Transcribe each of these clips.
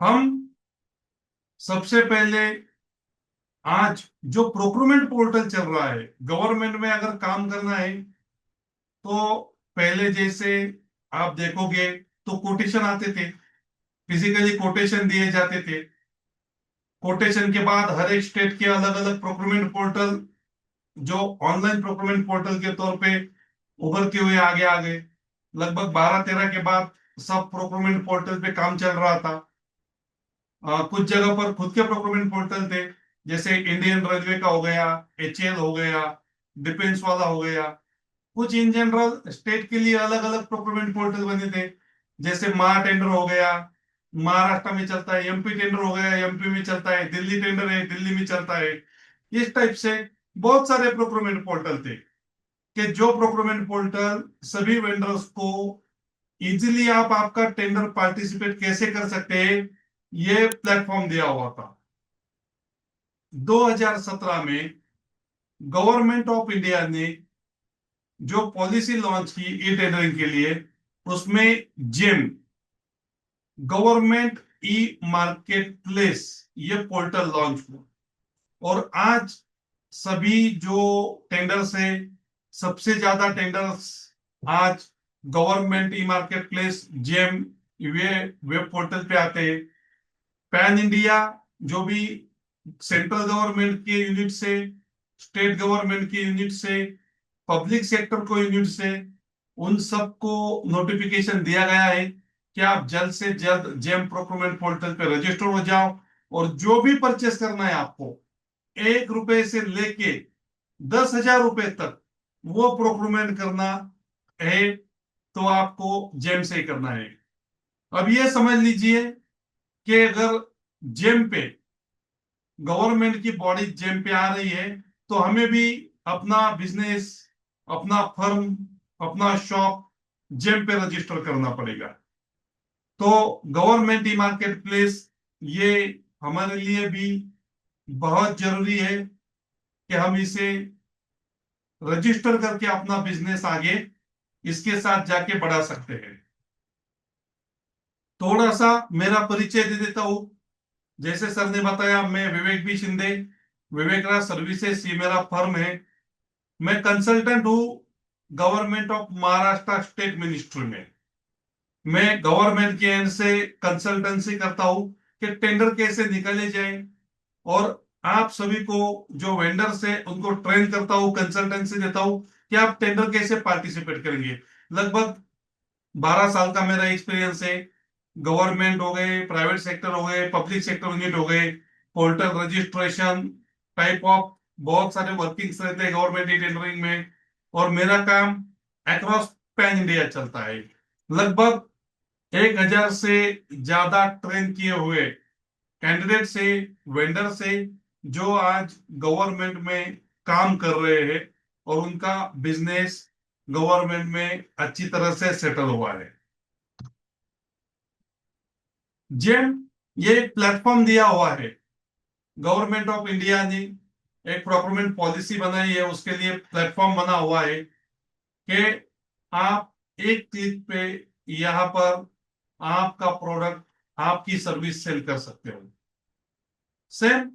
हम सबसे पहले आज जो प्रोक्योरमेंट पोर्टल चल रहा है, गवर्नमेंट में अगर काम करना है तो पहले जैसे आप देखोगे तो कोटेशन आते थे, फिजिकली कोटेशन दिए जाते थे। कोटेशन के बाद हर एक स्टेट के अलग अलग प्रोक्योरमेंट पोर्टल, जो ऑनलाइन प्रोक्योरमेंट पोर्टल के तौर पे उभरते हुए आगे आ गए। लगभग 12-13 के बाद सब प्रोक्योरमेंट पोर्टल पे काम चल रहा था। कुछ जगह पर खुद के प्रोक्योरमेंट पोर्टल थे, जैसे इंडियन रेलवे का हो गया, एचएएल हो गया, डिफेंस वाला हो गया। कुछ इन जनरल स्टेट के लिए अलग अलग प्रोक्योरमेंट पोर्टल बने थे, जैसे महा टेंडर हो गया, महाराष्ट्र में चलता है। एमपी टेंडर हो गया, एमपी में चलता है। दिल्ली टेंडर है, दिल्ली में चलता है। इस टाइप से बहुत सारे प्रोक्योरमेंट पोर्टल थे, कि जो प्रोक्योरमेंट पोर्टल सभी वेंडर्स को इजीली आप आपका टेंडर पार्टिसिपेट कैसे कर सकते हैं, ये प्लेटफॉर्म दिया हुआ था। 2017 में गवर्नमेंट ऑफ इंडिया ने जो पॉलिसी लॉन्च की ई टेंडरिंग के लिए, उसमें GeM, government e market place, ये पोर्टल लॉन्च हुआ। और आज सभी जो टेंडर्स है, सबसे ज्यादा टेंडर्स आज government e market place GeM, वे वेब पोर्टल पे आते हैं। पैन इंडिया, जो भी सेंट्रल गवर्नमेंट के यूनिट से, स्टेट गवर्नमेंट के यूनिट से, पब्लिक सेक्टर को यूनिट से, उन सबको नोटिफिकेशन दिया गया है कि आप जल्द से जल्द जेम प्रोक्योरमेंट पोर्टल पे रजिस्टर हो जाओ। और जो भी परचेस करना है आपको, 1 रुपए से लेके 10,000 रुपए तक वो प्रोक्योरमेंट करना है, तो आपको जेम से ही करना है। अब ये समझ लीजिए कि अगर जेम पे, गवर्नमेंट की बॉडी जेम पे आ रही है, तो हमें भी अपना बिजनेस, अपना फर्म, अपना शॉप जेम पे रजिस्टर करना पड़ेगा। तो गवर्नमेंट ई मार्केट प्लेस, ये हमारे लिए भी बहुत जरूरी है कि हम इसे रजिस्टर करके अपना बिजनेस आगे इसके साथ जाके बढ़ा सकते हैं। थोड़ा सा मेरा परिचय दे देता हूं। जैसे सर ने बताया, मैं विवेक बी शिंदे, विवेक राज सर्विसेज ये मेरा फर्म है। मैं कंसल्टेंट हूँ government of Maharashtra state ministry में। मैं गवर्नमेंट के एंड से कंसल्टेंसी करता हूँ कि टेंडर कैसे निकाले जाए, और आप सभी को जो वेंडर्स है उनको ट्रेन करता हूँ, कंसल्टेंसी देता हूँ कि आप टेंडर कैसे पार्टिसिपेट करेंगे। लगभग 12 साल का मेरा एक्सपीरियंस है। गवर्नमेंट हो गए, प्राइवेट सेक्टर हो गए, पब्लिक सेक्टर यूनिट हो गए, पोर्टल रजिस्ट्रेशन टाइप ऑफ बहुत सारे वर्किंग्स रहते हैं गवर्नमेंट ई टेंडरिंग में। और मेरा काम अक्रॉस पैन इंडिया चलता है। लगभग 1,000 से ज्यादा ट्रेन किए हुए कैंडिडेट से, वेंडर से, जो आज गवर्नमेंट में काम कर रहे हैं और उनका बिजनेस गवर्नमेंट में अच्छी तरह से सेटल हुआ है। जेम, ये एक प्लेटफॉर्म दिया हुआ है। गवर्नमेंट ऑफ इंडिया ने एक प्रोक्योरमेंट पॉलिसी बनाई है, उसके लिए प्लेटफॉर्म बना हुआ है कि आप एक क्लिक पे यहाँ पर आपका प्रोडक्ट, आपकी सर्विस सेल कर सकते हो। सेम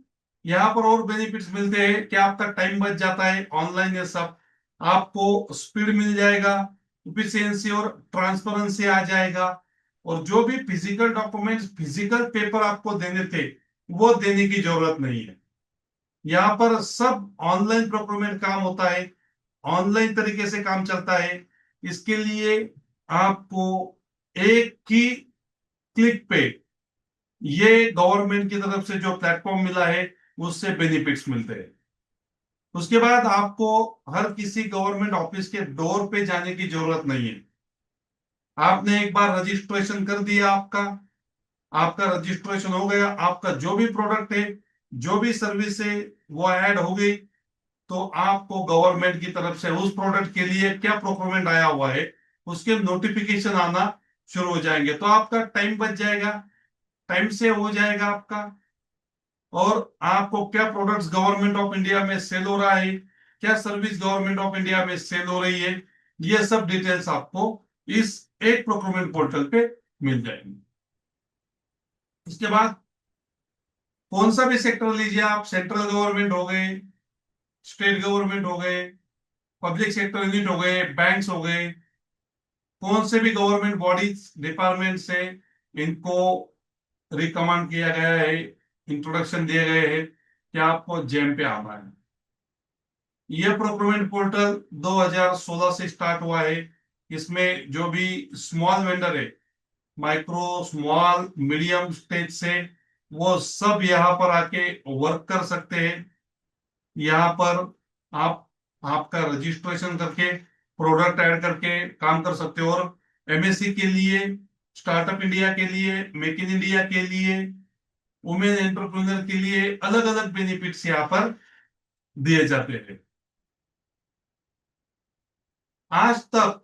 यहाँ पर और बेनिफिट्स मिलते हैं कि आपका टाइम बच जाता है, ऑनलाइन है सब। आपको स्पीड मिल जाएगा, इफिशियंसी और ट्रांसपेरेंसी आ जाएगा। और जो भी फिजिकल डॉक्यूमेंट्स, फिजिकल पेपर आपको देने थे, वो देने की जरूरत नहीं है। यहाँ पर सब ऑनलाइन प्रोक्योरमेंट काम होता है, ऑनलाइन तरीके से काम चलता है। इसके लिए आपको एक ही क्लिक पे ये गवर्नमेंट की तरफ से जो प्लेटफॉर्म मिला है, उससे बेनिफिट्स मिलते हैं। उसके बाद आपको हर किसी गवर्नमेंट ऑफिस के डोर पे जाने की जरूरत नहीं है। आपने एक बार रजिस्ट्रेशन कर दिया, आपका आपका रजिस्ट्रेशन हो गया, आपका जो भी प्रोडक्ट है, जो भी सर्विस है, वो ऐड हो गई। तो आपको गवर्नमेंट की तरफ से उस प्रोडक्ट के लिए क्या प्रोक्योरमेंट आया हुआ है, उसके नोटिफिकेशन आना शुरू हो जाएंगे। तो आपका टाइम बच जाएगा, टाइम से हो जाएगा आपका। और आपको क्या प्रोडक्ट्स गवर्नमेंट ऑफ इंडिया में सेल हो रहा है, क्या सर्विस गवर्नमेंट ऑफ इंडिया में सेल हो रही है, ये सब डिटेल्स आपको इस एक प्रोक्योरमेंट पोर्टल पे मिल जाएंगी। इसके बाद कौन सा भी सेक्टर लीजिए आप, सेंट्रल गवर्नमेंट हो गए, स्टेट गवर्नमेंट हो गए, पब्लिक सेक्टर यूनिट हो गए, बैंक्स हो गए, कौन से भी गवर्नमेंट बॉडीज डिपार्टमेंट से इनको रिकमेंड किया गया है, इंट्रोडक्शन दिए गए हैं कि आपको जेम पे आना है। यह प्रोक्योरमेंट पोर्टल 2016 से स्टार्ट हुआ है। इसमें जो भी स्मॉल वेंडर है, माइक्रो स्मॉल मीडियम स्टेज से, वो सब यहाँ पर आके वर्क कर सकते हैं। यहाँ पर आप आपका रजिस्ट्रेशन करके प्रोडक्ट ऐड करके काम कर सकते हो। और एमएससी के लिए, स्टार्टअप इंडिया के लिए, मेक इन इंडिया के लिए, वुमेन एंटरप्रेन्योर के लिए अलग अलग बेनिफिट्स यहाँ पर दिए जाते हैं। आज तक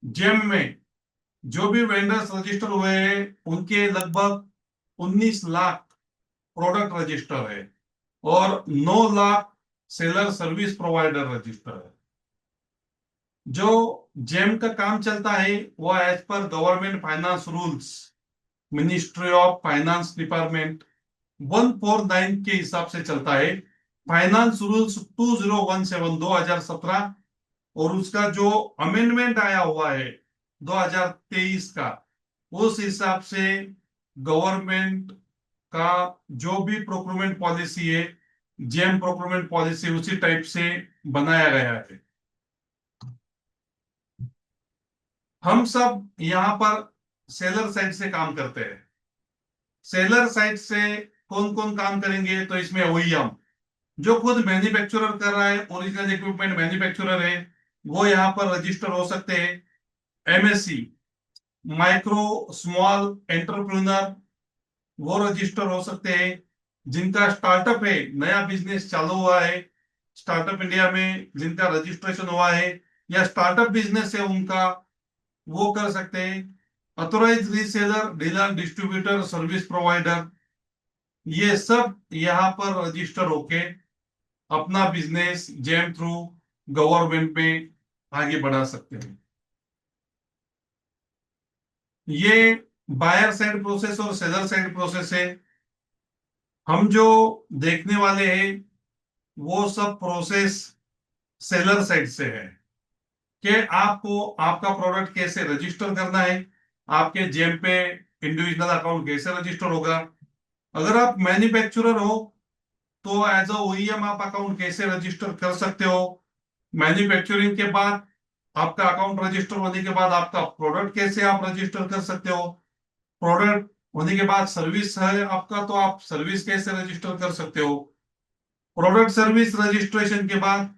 जेम में जो भी वेंडर्स रजिस्टर हुए हैं उनके लगभग 19 लाख प्रोडक्ट रजिस्टर है और 9 lakh seller service provider register है। जो जेम का काम चलता है वो as per government finance rules, ministry of finance department 149 के हिसाब से चलता है। फाइनेंस रूल्स 2017 2017 और उसका जो अमेंडमेंट आया हुआ है 2023 का, उस हिसाब से गवर्नमेंट का जो भी प्रोक्योरमेंट पॉलिसी है, जेम प्रोक्योरमेंट पॉलिसी उसी टाइप से बनाया गया है। हम सब यहाँ पर सेलर साइड से काम करते हैं। सेलर साइड से कौन कौन काम करेंगे, तो इसमें ओईएम जो खुद मैन्युफैक्चरर कर रहा है, ओरिजिनल इक्विपमेंट मैन्युफैक्चरर है, वो यहाँ पर रजिस्टर हो सकते हैं। एमएससी, माइक्रो स्मॉल एंटरप्रेन्योर, वो रजिस्टर हो सकते हैं। जिनका स्टार्टअप है, नया बिजनेस चालू हुआ है स्टार्टअप इंडिया में, जिनका रजिस्ट्रेशन हुआ है या स्टार्टअप बिजनेस है उनका, वो कर सकते हैं। Authorise reseller, dealer, distributor, service provider, ये सब यहाँ पर रजिस्टर होके अपना बिजनेस जेम थ्रू गवर्नमेंट में आगे बढ़ा सकते हैं। ये बायर साइड प्रोसेस और सेलर साइड प्रोसेस है। हम जो देखने वाले हैं वो सब प्रोसेस सेलर साइड से है कि आपको आपका प्रोडक्ट कैसे रजिस्टर करना है, आपके जेम पे इंडिविजुअल अकाउंट कैसे रजिस्टर होगा। अगर आप मैन्युफैक्चरर हो तो एज अ ओईएम आप अकाउंट कैसे रजिस्टर कर सकते हो। मैन्युफैक्चरिंग के बाद आपका अकाउंट रजिस्टर होने के बाद आपका प्रोडक्ट कैसे आप रजिस्टर कर सकते हो। प्रोडक्ट होने के बाद सर्विस है आपका, तो आप सर्विस कैसे रजिस्टर कर सकते हो। प्रोडक्ट सर्विस रजिस्ट्रेशन के बाद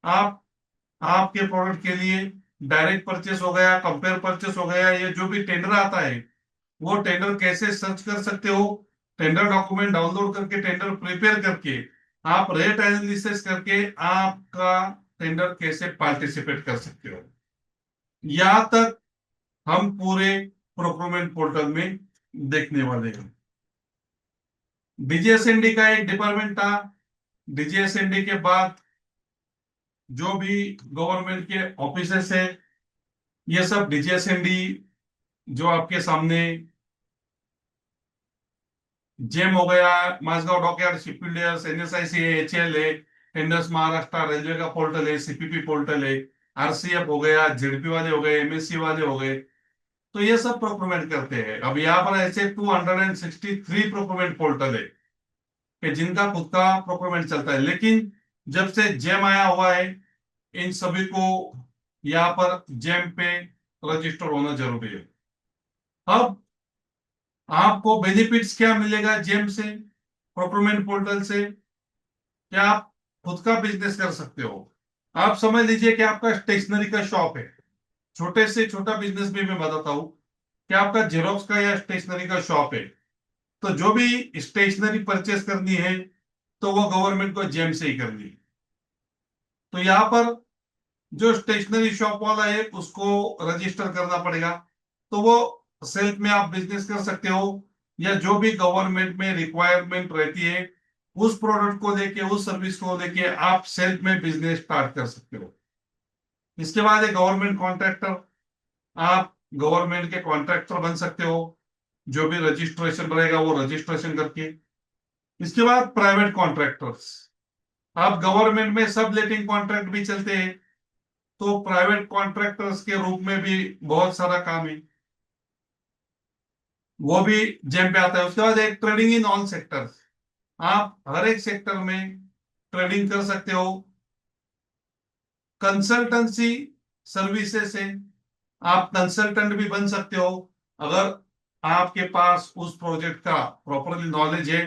आप आपके प्रोडक्ट के लिए डायरेक्ट परचेस हो गया, कंपेयर परचेस हो गया, ये जो भी टेंडर आता है वो टेंडर कैसे सर्च कर सकते हो। टेंडर डॉक्यूमेंट डाउनलोड करके, टेंडर प्रिपेयर करके, आप रेट एनालिसिस करके आपका टेंडर कैसे पार्टिसिपेट कर सकते हो। यहां तक हम पूरे प्रोक्योरमेंट पोर्टल में देखने वाले हैं। डीजीएसएनडी का एक डिपार्टमेंट था। डीजीएसएनडी के बाद जो भी गवर्नमेंट के ऑफिसेस है, ये सब डीजीएसएनडी जो आपके सामने जेम हो गया, माझगांव डॉकयार्ड, शिपबिल्डर्स, एनएसआईसी है, एचएल है, टेंडर्स महाराष्ट्र, रेलवे का पोर्टल है, सीपीपी पोर्टल है, आरसीएफ हो गया, जेडपी वाले हो गए, एमएससी वाले हो गए, तो ये सब प्रोक्योरमेंट करते हैं। अब यहाँ पर ऐसे 263 प्रोक्योरमेंट पोर्टल है कि जिनका खुद का प्रोक्योरमेंट चलता है। लेकिन जब से जेम आया हुआ है, इन सभी को यहाँ पर जेम पे रजिस्टर होना जरूरी है। अब आपको बेनिफिट्स क्या मिलेगा जेम से, प्रोक्योरमेंट पोर्टल से? क्या आप खुद का बिजनेस कर सकते हो। आप समझ लीजिए कि आपका स्टेशनरी का शॉप है, छोटे से छोटा बिजनेस भी मैं बताता हूं कि आपका जेरोक्स का या स्टेशनरी का शॉप है, तो जो भी स्टेशनरी परचेस करनी है तो वो गवर्नमेंट को जेम से ही करनी है। तो यहाँ पर जो स्टेशनरी शॉप वाला है उसको रजिस्टर करना पड़ेगा, तो वो सेल्फ में आप बिजनेस कर सकते हो, या जो भी गवर्नमेंट में रिक्वायरमेंट रहती है उस प्रोडक्ट को लेके, उस सर्विस को लेके आप सेल्फ में बिजनेस स्टार्ट कर सकते हो। इसके बाद है गवर्नमेंट कॉन्ट्रैक्टर। आप गवर्नमेंट के कॉन्ट्रैक्टर बन सकते हो। जो भी रजिस्ट्रेशन रहेगा वो रजिस्ट्रेशन करके। इसके बाद प्राइवेट कॉन्ट्रैक्टर्स, आप गवर्नमेंट में सब लेटिंग कॉन्ट्रैक्ट भी चलते हैं, तो प्राइवेट कॉन्ट्रैक्टर्स के रूप में भी बहुत सारा काम है, वो भी जेम पे आता है। उसके बाद एक ट्रेडिंग इन ऑल सेक्टर्स, आप हर एक सेक्टर में ट्रेडिंग कर सकते हो। कंसल्टेंसी सर्विसेज से आप कंसल्टेंट भी बन सकते हो, अगर आपके पास उस प्रोजेक्ट का प्रॉपरली नॉलेज है,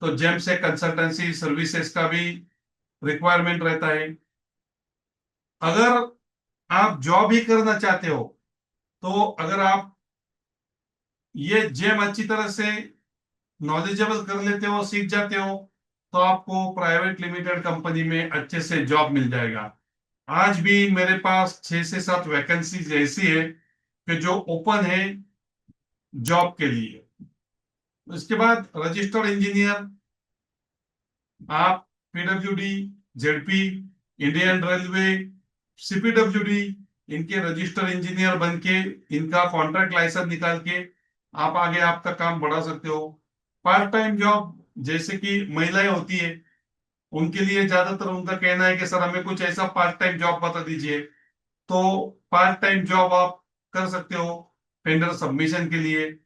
तो जेम से कंसल्टेंसी सर्विसेज का भी रिक्वायरमेंट रहता है। अगर आप जॉब ही करना चाहते हो, तो अगर आप ये जेम अच्छी तरह से नॉलेजेबल कर लेते हो, सीख जाते हो, तो आपको प्राइवेट लिमिटेड कंपनी में अच्छे से जॉब मिल जाएगा। आज भी मेरे पास 6 से 7 वैकेंसीज ऐसी है कि जो ओपन है जॉब के लिए। उसके बाद रजिस्टर्ड इंजीनियर, आप PWD, ZP, Indian railway, CPWD, इनके रजिस्टर्ड इंजीनियर बन के इनका कॉन्ट्रैक्ट लाइसेंस निकाल के आप आगे आपका काम बढ़ा सकते हो। पार्ट टाइम जॉब, जैसे कि महिलाएं होती है, उनके लिए ज्यादातर उनका कहना है कि सर हमें कुछ ऐसा पार्ट टाइम जॉब बता दीजिए, तो पार्ट टाइम जॉब आप कर सकते हो टेंडर सबमिशन के लिए।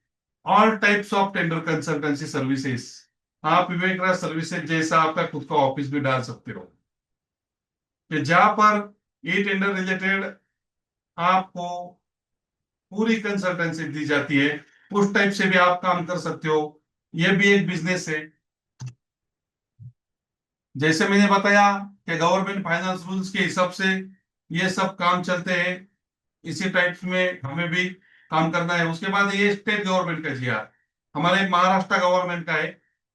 All types of tender consultancy services, आप विवेक राज सर्विसेज जैसा आपका खुद का ऑफिस भी डाल सकते हो, कि जहां पर ई टेंडर रिलेटेड आपको पूरी कंसल्टेंसी दी जाती है, उस टाइप से भी आप काम कर सकते हो। यह भी एक बिजनेस है। जैसे मैंने बताया कि गवर्नमेंट फाइनेंस रूल्स के हिसाब से ये सब काम चलते हैं, इसी टाइप में हमें भी काम करना है। उसके बाद ये स्टेट गवर्नमेंट का जीआर, हमारे महाराष्ट्र गवर्नमेंट का है,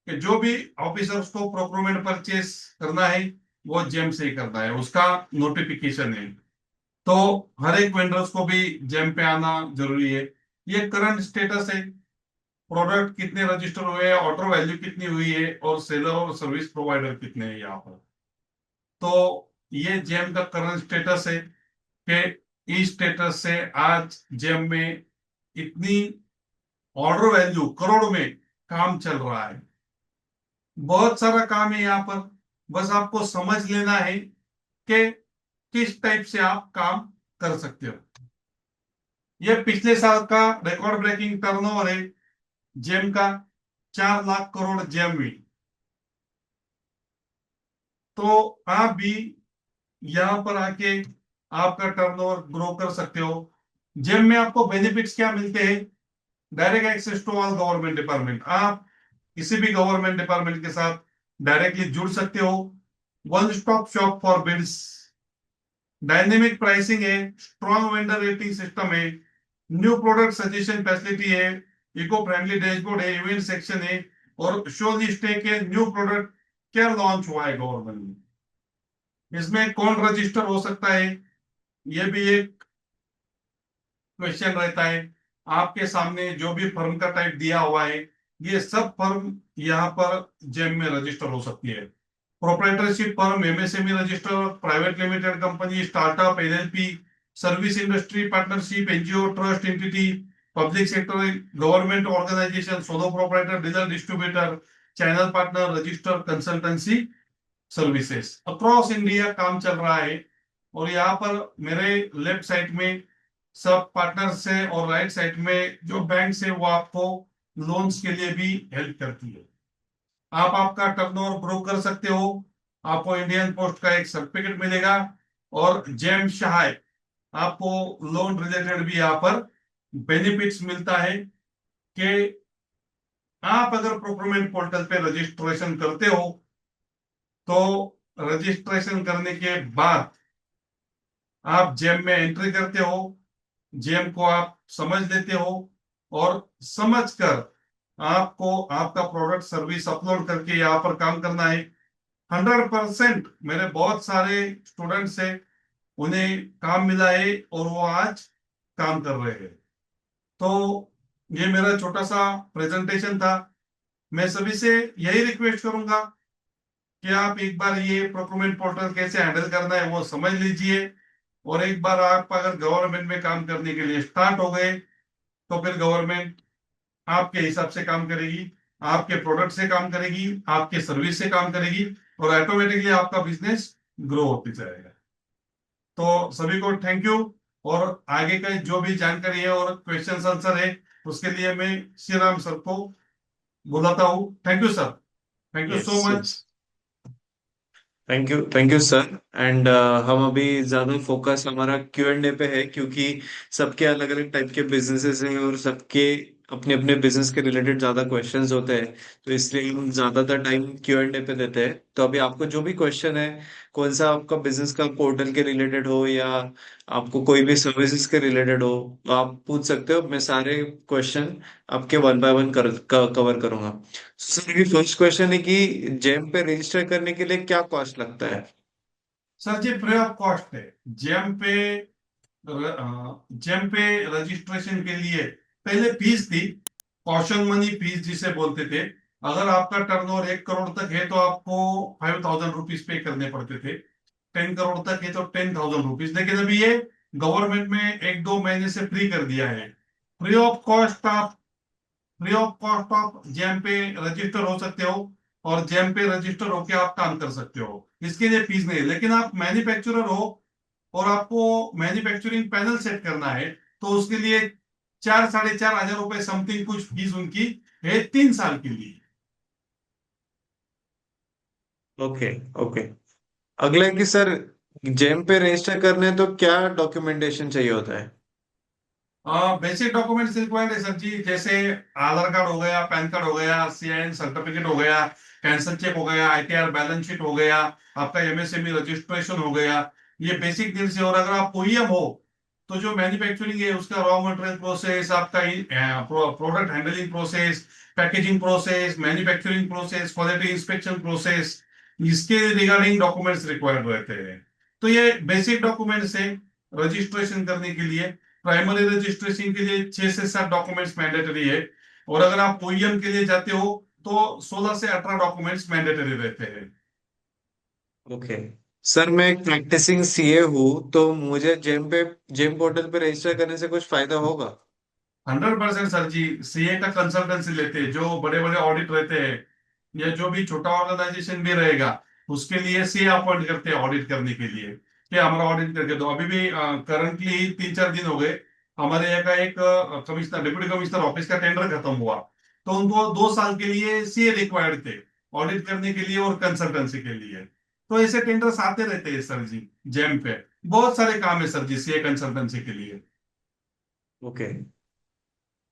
कि जो भी ऑफिसर्स को प्रोक्योरमेंट परचेस करना है वो जेम से ही करना है, उसका नोटिफिकेशन है। तो हर एक वेंडर्स को भी जेम पे आना जरूरी है। ये करंट स्टेटस है, प्रोडक्ट कितने रजिस्टर हुए हैं, ऑर्डर वैल्यू कितनी हुई है, और सेलर और सर्विस प्रोवाइडर कितने हैं यहाँ पर। तो ये जेम का करंट स्टेटस है, कि इस स्टेटस से आज जेम में इतनी ऑर्डर वैल्यू करोड़ में काम चल रहा है। बहुत सारा काम है यहाँ पर, बस आपको समझ लेना है कि किस टाइप से आप काम कर सकते हो। ये पिछले साल का रिकॉर्ड ब्रेकिंग टर्नओवर है जेम का, 4 लाख करोड़ जेम हुई। तो आप भी यहाँ पर आके आपका टर्नओवर ग्रो कर सकते हो। जेम में आपको बेनिफिट्स क्या मिलते हैं? Direct access to all government department, आप किसी भी गवर्नमेंट डिपार्टमेंट के साथ डायरेक्टली जुड़ सकते हो। One stop shop for bids, dynamic pricing है, स्ट्रॉन्ग वेंडर रेटिंग सिस्टम है, न्यू प्रोडक्ट सजेशन फैसिलिटी है, इको फ्रेंडली डैशबोर्ड है, इवेंट सेक्शन है, और शो लिस्ट है कि न्यू प्रोडक्ट क्या लॉन्च हुआ है गवर्नमेंट में, इसमें कौन रजिस्टर हो सकता है, यह भी एक क्वेश्चन रहता है। आपके सामने जो भी फर्म का टाइप दिया हुआ है, ये सब फर्म यहाँ पर जेम में रजिस्टर हो सकती है। Proprietorship firm, MSME register, private limited company, startup, LLP, service industry partnership, NGO, trust entity, public sector, government organisation, solo proprietor, dealer, distributor, channel partner, register consultancy services, across India काम चल रहा है। और यहाँ पर मेरे लेफ्ट साइड में सब पार्टनर्स है, और राइट साइड में जो बैंक है वो आपको लोन्स के लिए भी हेल्प करती है। आप आपका टर्नओवर ग्रो कर सकते हो, आपको इंडियन पोस्ट का एक सर्टिफिकेट मिलेगा, और जेम सहाय आपको लोन रिलेटेड भी यहाँ पर बेनिफिट्स मिलता है, कि आप अगर प्रोक्योरमेंट पोर्टल पे रजिस्ट्रेशन करते हो, तो रजिस्ट्रेशन करने के बाद आप जेम में एंट्री करते हो, जेम को आप समझ लेते हो, और समझकर आपको आपका प्रोडक्ट सर्विस अपलोड करके यहाँ पर काम करना है। 100% मेरे बहुत सारे स्टूडेंट्स हैं, उन्हें काम मिला है और वो आज काम कर रहे हैं। तो ये मेरा छोटा सा प्रेजेंटेशन था। मैं सभी से यही रिक्वेस्ट करूंगा कि आप एक बार ये प्रोक्योरमेंट पोर्टल कैसे हैंडल करना है वो समझ लीजिए, और एक बार आप अगर गवर्नमेंट में काम करने के लिए स्टार्ट हो गए, तो फिर गवर्नमेंट आपके हिसाब से काम करेगी, आपके प्रोडक्ट से काम करेगी, आपके सर्विस से काम करेगी, और ऑटोमेटिकली आपका बिजनेस ग्रो होते जाएगा। तो सभी को थैंक यू। और आगे का जो भी जानकारी है और क्वेश्चन आंसर है, उसके लिए मैं श्री राम सर को बुलाता हूँ। Thank you sir. Thank you yes so yes. Much. Thank you sir. And हम अभी ज्यादा फोकस हमारा Q&A पे है, क्योंकि सबके अलग अलग टाइप के बिजनेसेस हैं और सबके अपने अपने बिजनेस के रिलेटेड ज्यादा क्वेश्चंस होते हैं। तो इसलिए हम ज्यादातर टाइम Q&A पे देते हैं। तो अभी आपको जो भी क्वेश्चन है, कौन सा आपका बिजनेस का पोर्टल के रिलेटेड हो या आपको कोई भी सर्विसेज के रिलेटेड हो, तो आप पूछ सकते हो। मैं सारे क्वेश्चन आपके वन बाय वन कवर करूंगा। सर, ये फर्स्ट क्वेश्चन है कि जेम पे रजिस्टर करने के लिए क्या कॉस्ट लगता है? Sir ji free of cost है। जेम पे जेम पे रजिस्ट्रेशन के लिए पहले फीस थी, कॉशन मनी फीस जिसे बोलते थे। अगर आपका टर्नओवर 1 करोड़ तक है तो आपको 5,000 रुपीज पे करने पड़ते थे। 10 करोड़ तक है तो 10,000 रुपीज। लेकिन अभी ये गवर्नमेंट में 1-2 महीने से फ्री कर दिया है। फ्री ऑफ कॉस्ट आप फ्री ऑफ कॉस्ट आप जेम पे रजिस्टर हो सकते हो, और जेम पे रजिस्टर होके आप काम कर सकते हो। इसके लिए फीस नहीं है। लेकिन आप मैन्युफैक्चरर हो और आपको मैन्युफैक्चरिंग पैनल सेट करना है, तो उसके लिए 4-4.5 हजार रुपए समथिंग कुछ फीस उनकी है 3 साल के लिए। Okay okay. अगला है कि सर, जेम पे रजिस्टर करने तो क्या डॉक्यूमेंटेशन चाहिए होता है? बेसिक डॉक्यूमेंट्स रिक्वायर्ड है सर जी, जैसे आधार कार्ड हो गया, पैन कार्ड हो गया, CIN सर्टिफिकेट हो गया, कैंसर चेक हो गया, ITR बैलेंस शीट हो गया, आपका MSME रजिस्ट्रेशन हो गया। ये बेसिक नीड्स है। और अगर आप OEM हो तो जो मैन्युफैक्चरिंग है उसका रॉ मटेरियल प्रोसेस, आपका product handling process, packaging process, manufacturing process, quality inspection process, इसके रिगार्डिंग डॉक्यूमेंट्स रिक्वायर्ड रहते हैं। तो ये बेसिक डॉक्यूमेंट्स है रजिस्ट्रेशन करने के लिए। प्राइमरी रजिस्ट्रेशन के लिए 6 से 7 डॉक्यूमेंट्स मैंडेटरी है। और अगर आप OEM के लिए जाते हो तो 16 से 18 डॉक्यूमेंट्स मैंडेटरी रहते हैं। ओके। सर, मैं एक प्रैक्टिसिंग सीए हूँ, तो मुझे जेम पोर्टल पे रजिस्टर करने से कुछ फायदा होगा? 100% सर जी। CA का कंसल्टेंसी लेते हैं जो बड़े बड़े ऑडिट रहते हैं, या जो भी छोटा ऑर्गेनाइजेशन भी रहेगा उसके लिए CA अपॉइंट करते हैं ऑडिट करने के लिए, कि हमारा ऑडिट करके दो। अभी भी करंटली 3-4 दिन हो गए, हमारे यहाँ का एक कमिश्नर, डिप्टी कमिश्नर ऑफिस का टेंडर खत्म हुआ, तो उनको 2 साल के लिए CA रिक्वायर्ड थे ऑडिट करने के लिए और कंसल्टेंसी के लिए। तो ऐसे टेंडर्स आते रहते हैं सर जी। जेम पे बहुत सारे काम है सर जी CA कंसल्टेंसी के लिए। ओके।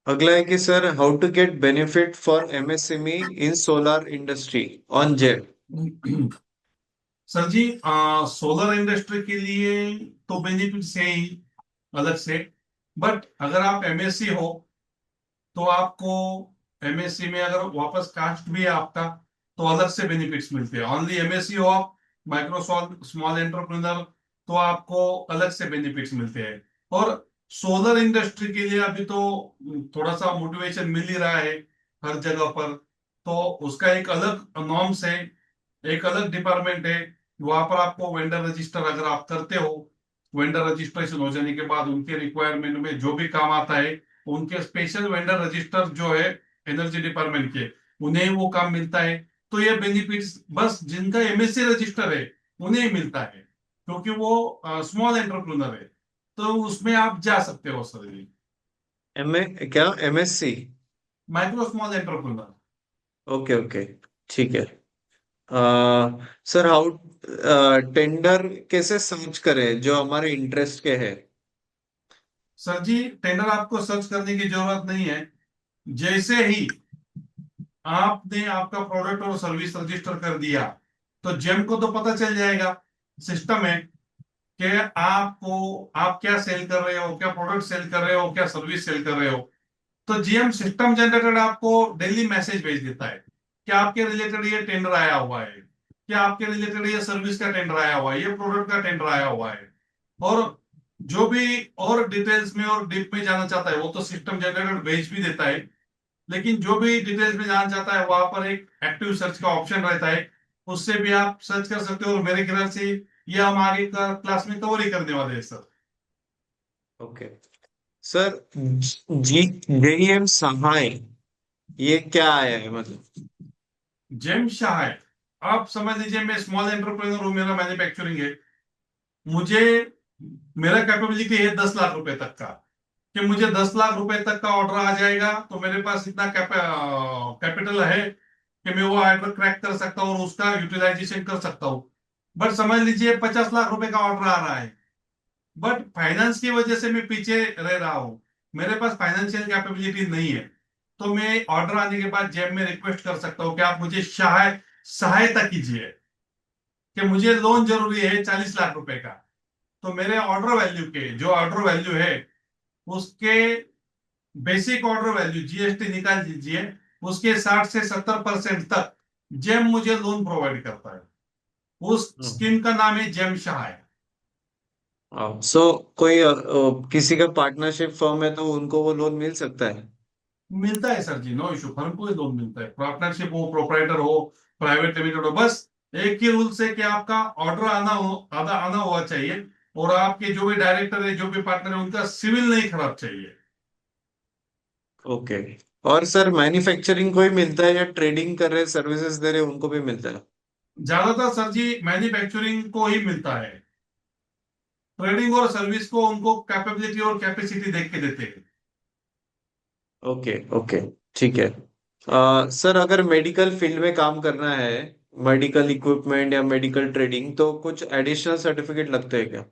अगला है कि sir, how to get benefit for MSME in solar industry on GeM? Sir ji solar industry के लिए तो बेनिफिट्स है ही अलग से। बट अगर आप MSc हो तो आपको MSc में अगर वापस कास्ट भी है आपका तो अलग से बेनिफिट्स मिलते हैं। ओनली MSc हो आप, माइक्रोसॉफ्ट स्मॉल एंटरप्रेन्योर, तो आपको अलग से बेनिफिट्स मिलते हैं। और सोलर इंडस्ट्री के लिए अभी तो थोड़ा सा मोटिवेशन मिल ही रहा है हर जगह पर। तो उसका एक अलग नॉर्म्स है, एक अलग डिपार्टमेंट है। वहां पर आपको वेंडर रजिस्टर अगर आप करते हो, वेंडर रजिस्ट्रेशन हो जाने के बाद उनके रिक्वायरमेंट में जो भी काम आता है, उनके स्पेशल वेंडर रजिस्टर जो है एनर्जी डिपार्टमेंट के, उन्हें वो काम मिलता है। तो ये बेनिफिट्स बस जिनका MSc रजिस्टर है उन्हें ही मिलता है, क्योंकि वो स्मॉल एंटरप्रेन्योर है। तो उसमें आप जा सकते हो सर जी। एम ए क्या, MSc? Micro small entrepreneur. Okay okay. ठीक है। सर, हाउ टेंडर कैसे सर्च करें जो हमारे इंटरेस्ट के है? सर जी टेंडर आपको सर्च करने की जरूरत नहीं है। जैसे ही आपने आपका प्रोडक्ट और सर्विस रजिस्टर कर दिया तो जेम को तो पता चल जाएगा, सिस्टम है, कि आप क्या सेल कर रहे हो, क्या प्रोडक्ट सेल कर रहे हो, क्या सर्विस सेल कर रहे हो। तो GM सिस्टम जनरेटेड आपको डेली मैसेज भेज देता है कि आपके रिलेटेड ये टेंडर आया हुआ है, क्या आपके रिलेटेड ये सर्विस का टेंडर आया हुआ है, ये प्रोडक्ट का टेंडर आया हुआ है। और जो भी और डिटेल्स में और डीप में जाना चाहता है वो तो सिस्टम जनरेटेड भेज भी देता है। लेकिन जो भी डिटेल्स में जानना चाहता है वहां पर एक एक्टिव सर्च का ऑप्शन रहता है, उससे भी आप सर्च कर सकते हो। और मेरे ख्याल से ये हम आगे का क्लास में कवर ही करने वाले हैं सर। ओके। सर, जी जेईएम सहाय ये क्या आया है मतलब? जेम शाह है। आप समझ लीजिए मैं स्मॉल एंटरप्रेन्योर हूँ, मेरा मैन्युफैक्चरिंग है। मुझे, मेरा कैपेबिलिटी है 10 लाख रुपए तक का, कि मुझे 10 लाख रुपए तक का ऑर्डर आ जाएगा तो मेरे पास इतना कैपिटल है कि मैं वो ऑर्डर क्रैक कर सकता हूँ और उसका यूटिलाइजेशन कर सकता हूँ। बट समझ लीजिए 50 लाख रुपए का ऑर्डर आ रहा है, बट फाइनेंस की वजह से मैं पीछे रह रहा हूँ, मेरे पास फाइनेंशियल कैपेबिलिटी नहीं है। तो मैं ऑर्डर आने के बाद जेब में रिक्वेस्ट कर सकता हूँ कि आप मुझे सहायता कीजिए, कि मुझे लोन जरूरी है 40 लाख रुपए का। तो मेरे ऑर्डर वैल्यू के जो ऑर्डर वैल्यू है उसके बेसिक ऑर्डर वैल्यू जीएसटी निकाल दीजिए, उसके 60 से 70% तक जेम मुझे लोन प्रोवाइड करता है। उस स्कीम का नाम है जेम शाह है। सो कोई किसी का पार्टनरशिप फर्म है तो उनको वो लोन मिल सकता है? मिलता है सर जी, नो इशू, फर्म को ही लोन मिलता है, पार्टनरशिप हो, प्रोपराइटर हो, प्राइवेट लिमिटेड हो, बस एक ही रूल्स है कि आपका ऑर्डर आना हुआ चाहिए, और आपके जो भी डायरेक्टर है, जो भी पार्टनर है, उनका सिविल नहीं खराब चाहिए। ओके। और सर मैन्युफैक्चरिंग को ही मिलता है या ट्रेडिंग कर रहे सर्विसेज दे रहे उनको भी मिलता है? ज्यादातर सर जी मैन्युफैक्चरिंग को ही मिलता है। ट्रेडिंग और सर्विस को उनको कैपेबिलिटी और कैपेसिटी देख के देते हैं। ओके ओके, ठीक है। सर अगर मेडिकल फील्ड में काम करना है, मेडिकल इक्विपमेंट या मेडिकल ट्रेडिंग, तो कुछ एडिशनल सर्टिफिकेट लगते हैं क्या?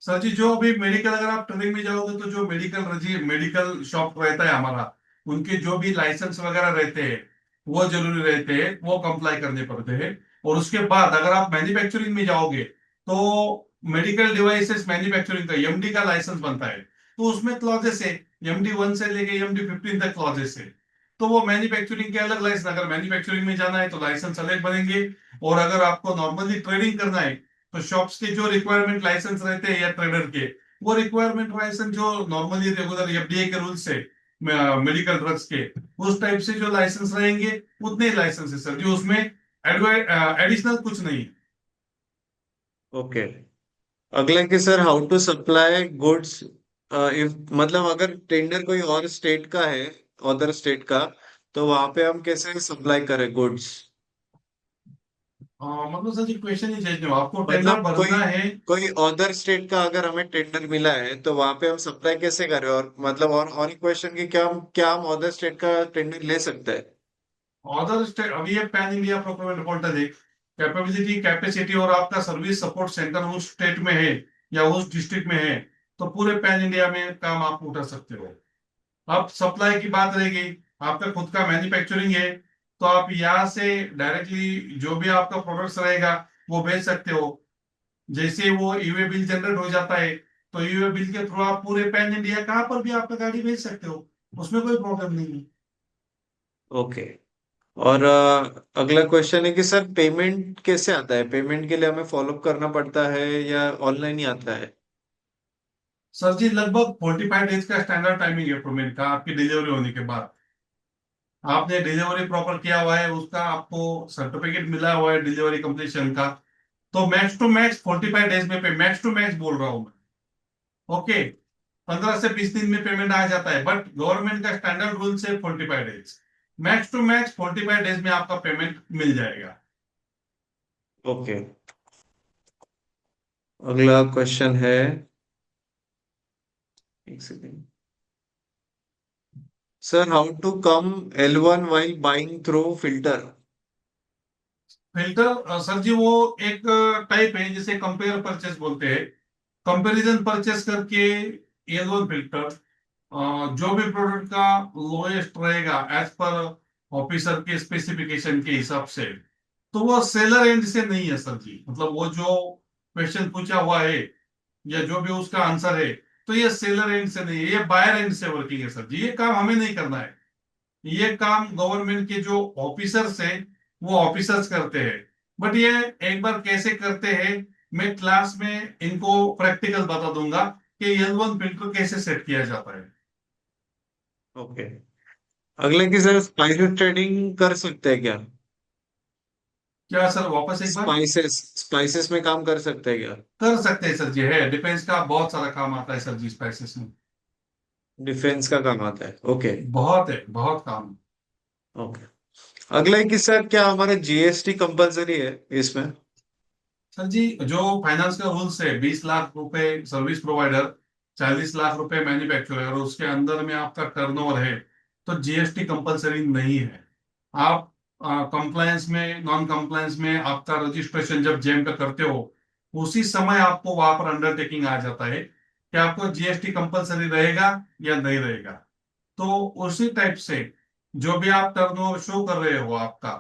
सर जी जो अभी मेडिकल, अगर आप ट्रेनिंग में जाओगे तो जो मेडिकल शॉप रहता है हमारा, उनके जो भी लाइसेंस वगैरह रहते हैं वो जरूरी रहते हैं, वो कंप्लाई करने पड़ते हैं। और उसके बाद अगर आप मैन्युफैक्चरिंग में जाओगे तो मेडिकल डिवाइसेस मैन्युफैक्चरिंग का एमडी का लाइसेंस बनता है। तो उसमें क्लॉजेस है, MD 1 से लेके MD 15 तक क्लॉजेस है। तो वो मैन्युफैक्चरिंग के अलग लाइसेंस, अगर मैन्युफैक्चरिंग में जाना है तो लाइसेंस अलग बनेंगे। और अगर आपको नॉर्मली ट्रेडिंग करना है तो शॉप्स के जो रिक्वायरमेंट लाइसेंस रहते हैं या ट्रेडर के, वो रिक्वायरमेंट लाइसेंस जो नॉर्मली रेगुलर एफडीए के रूल्स है मेडिकल ड्रग्स के, उस टाइप से जो लाइसेंस रहेंगे उतने ही लाइसेंस है सर जी, उसमें एडिशनल कुछ नहीं। ओके। अगला कि sir how to supply goods, if मतलब अगर टेंडर कोई और स्टेट का है, अदर स्टेट का, तो वहां पे हम कैसे सप्लाई करें गुड्स? मतलब सर जी क्वेश्चन ही चेंज नहीं हुआ, आपको टेंडर मतलब भरना कोई है। कोई अदर स्टेट का अगर हमें टेंडर मिला है तो वहां पे हम सप्लाई कैसे करें? और मतलब और एक क्वेश्चन कि क्या हम अदर स्टेट का टेंडर ले सकते हैं? अदर स्टेट, अभी ये पैन इंडिया प्रोक्योरमेंट पोर्टल है, कैपेबिलिटी कैपेसिटी और आपका सर्विस सपोर्ट सेंटर उस स्टेट में है या उस डिस्ट्रिक्ट में है, तो पूरे पैन इंडिया में काम आप उठा सकते हो। अब सप्लाई की बात रह गई, आपका खुद का मैन्युफैक्चरिंग है तो आप यहाँ से डायरेक्टली जो भी आपका प्रोडक्ट्स रहेगा वो भेज सकते हो। जैसे वो ईवे बिल जनरेट हो जाता है तो ईवे बिल के थ्रू आप पूरे पैन इंडिया कहाँ पर भी आपका गाड़ी भेज सकते हो, उसमें कोई प्रॉब्लम नहीं है। ओके। और अगला क्वेश्चन है कि सर पेमेंट कैसे आता है? पेमेंट के लिए हमें फॉलोअप करना पड़ता है या ऑनलाइन ही आता है? सर जी लगभग 45 डेज का स्टैंडर्ड टाइमिंग है पेमेंट का, आपकी डिलीवरी होने के बाद। आपने डिलीवरी प्रॉपर किया हुआ है, उसका आपको सर्टिफिकेट मिला हुआ है डिलीवरी कंप्लीशन का, तो मैक्स टू मैक्स 45 डेज में पे, मैक्स टू मैक्स बोल रहा हूं मैं। ओके, 15 से 20 दिन में पेमेंट आ जाता है, बट गवर्नमेंट का स्टैंडर्ड रूल से 45 days, max to max 45 days में आपका पेमेंट मिल जाएगा। ओके। अगला क्वेश्चन है, एक second. Sir how to come L1 while buying through filter? Filter sir ji वो एक टाइप है जिसे कंपेयर परचेस बोलते हैं। कंपैरिजन परचेस करके L1 फिल्टर, जो भी प्रोडक्ट का लोएस्ट रहेगा एज पर ऑफिसर के स्पेसिफिकेशन के हिसाब से, तो वो सेलर एंड से नहीं है सर जी। मतलब वो जो क्वेश्चन पूछा हुआ है या जो भी उसका आंसर है, तो ये सेलर एंड से नहीं है, ये बायर एंड से वर्किंग है सर जी। ये काम हमें नहीं करना है, ये काम गवर्नमेंट के जो ऑफिसर्स हैं वो ऑफिसर्स करते हैं। बट ये एक बार कैसे करते हैं, मैं क्लास में इनको प्रैक्टिकल बता दूंगा कि L1 फिल्टर कैसे सेट किया जाता है। ओके। अगला कि सर स्पाइसेस ट्रेडिंग कर सकते हैं क्या? क्या सर, वापस एक बार। स्पाइसेस स्पाइसेस में काम कर सकते हैं क्या? कर सकते हैं सर जी, है डिफेंस का बहुत सारा काम आता है सर जी स्पाइसेस में। डिफेंस का काम आता है, ओके। बहुत है, बहुत काम। ओके। अगला है कि सर क्या हमारे जीएसटी कंपलसरी है इसमें? सर जी, जो फाइनेंस का रूल्स है, 20 लाख रुपए सर्विस प्रोवाइडर, 40 लाख रुपए मैन्युफैक्चरर, और उसके अंदर में आपका टर्नओवर है, तो जीएसटी कंपलसरी नहीं है। आप कंप्लायंस में, नॉन कंप्लायंस में आपका रजिस्ट्रेशन जब जेम का करते हो, उसी समय आपको वहां पर अंडरटेकिंग आ जाता है कि आपको जीएसटी कंपलसरी रहेगा या नहीं रहेगा। तो उसी टाइप से जो भी आप टर्नओवर शो कर रहे हो आपका,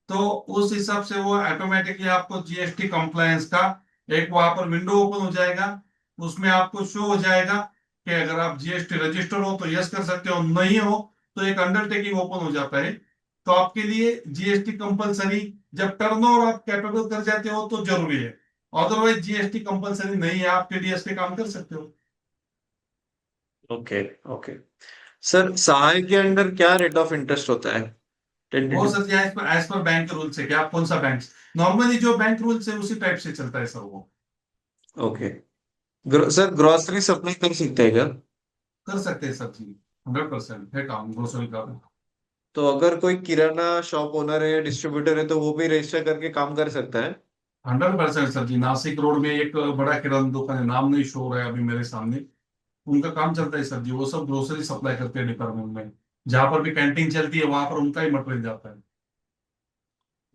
तो उस हिसाब से वो ऑटोमेटिकली आपको जीएसटी कंप्लायंस का एक वहां पर विंडो ओपन हो जाएगा। उसमें आपको शो हो जाएगा कि अगर आप जीएसटी रजिस्टर हो तो यस कर सकते हो, नहीं हो तो एक अंडरटेकिंग ओपन हो जाता है। तो आपके लिए जीएसटी कंपलसरी, जब टर्नओवर आप कैपेबल कर जाते हो तो जरूरी है। अदरवाइज जीएसटी कंपलसरी नहीं है, आप टीडीएस पे काम कर सकते हो। ओके। ओके। सर सहाय के अंडर क्या रेट ऑफ इंटरेस्ट होता है? वो टेंटेटिव। सर जी एज पर बैंक रूल से, क्या आप कौन सा बैंक, नॉर्मली जो बैंक रूल्स है उसी टाइप से चलता है सर वो। ओके। सर ग्रोसरी सप्लाई कर सकते हैं क्या? कर सकते हैं सर जी, 100% है काम ग्रोसरी का। तो अगर कोई किराना शॉप ओनर है या डिस्ट्रीब्यूटर है तो वो भी रजिस्टर करके काम कर सकता है? 100% सर जी, नासिक रोड में एक बड़ा किराना दुकान है, नाम नहीं शो हो रहा है अभी मेरे सामने, उनका काम चलता है सर जी। वो सब ग्रोसरी सप्लाई करते हैं डिपार्टमेंट में, जहां पर भी कैंटीन चलती है वहां पर उनका ही मटेरियल जाता है।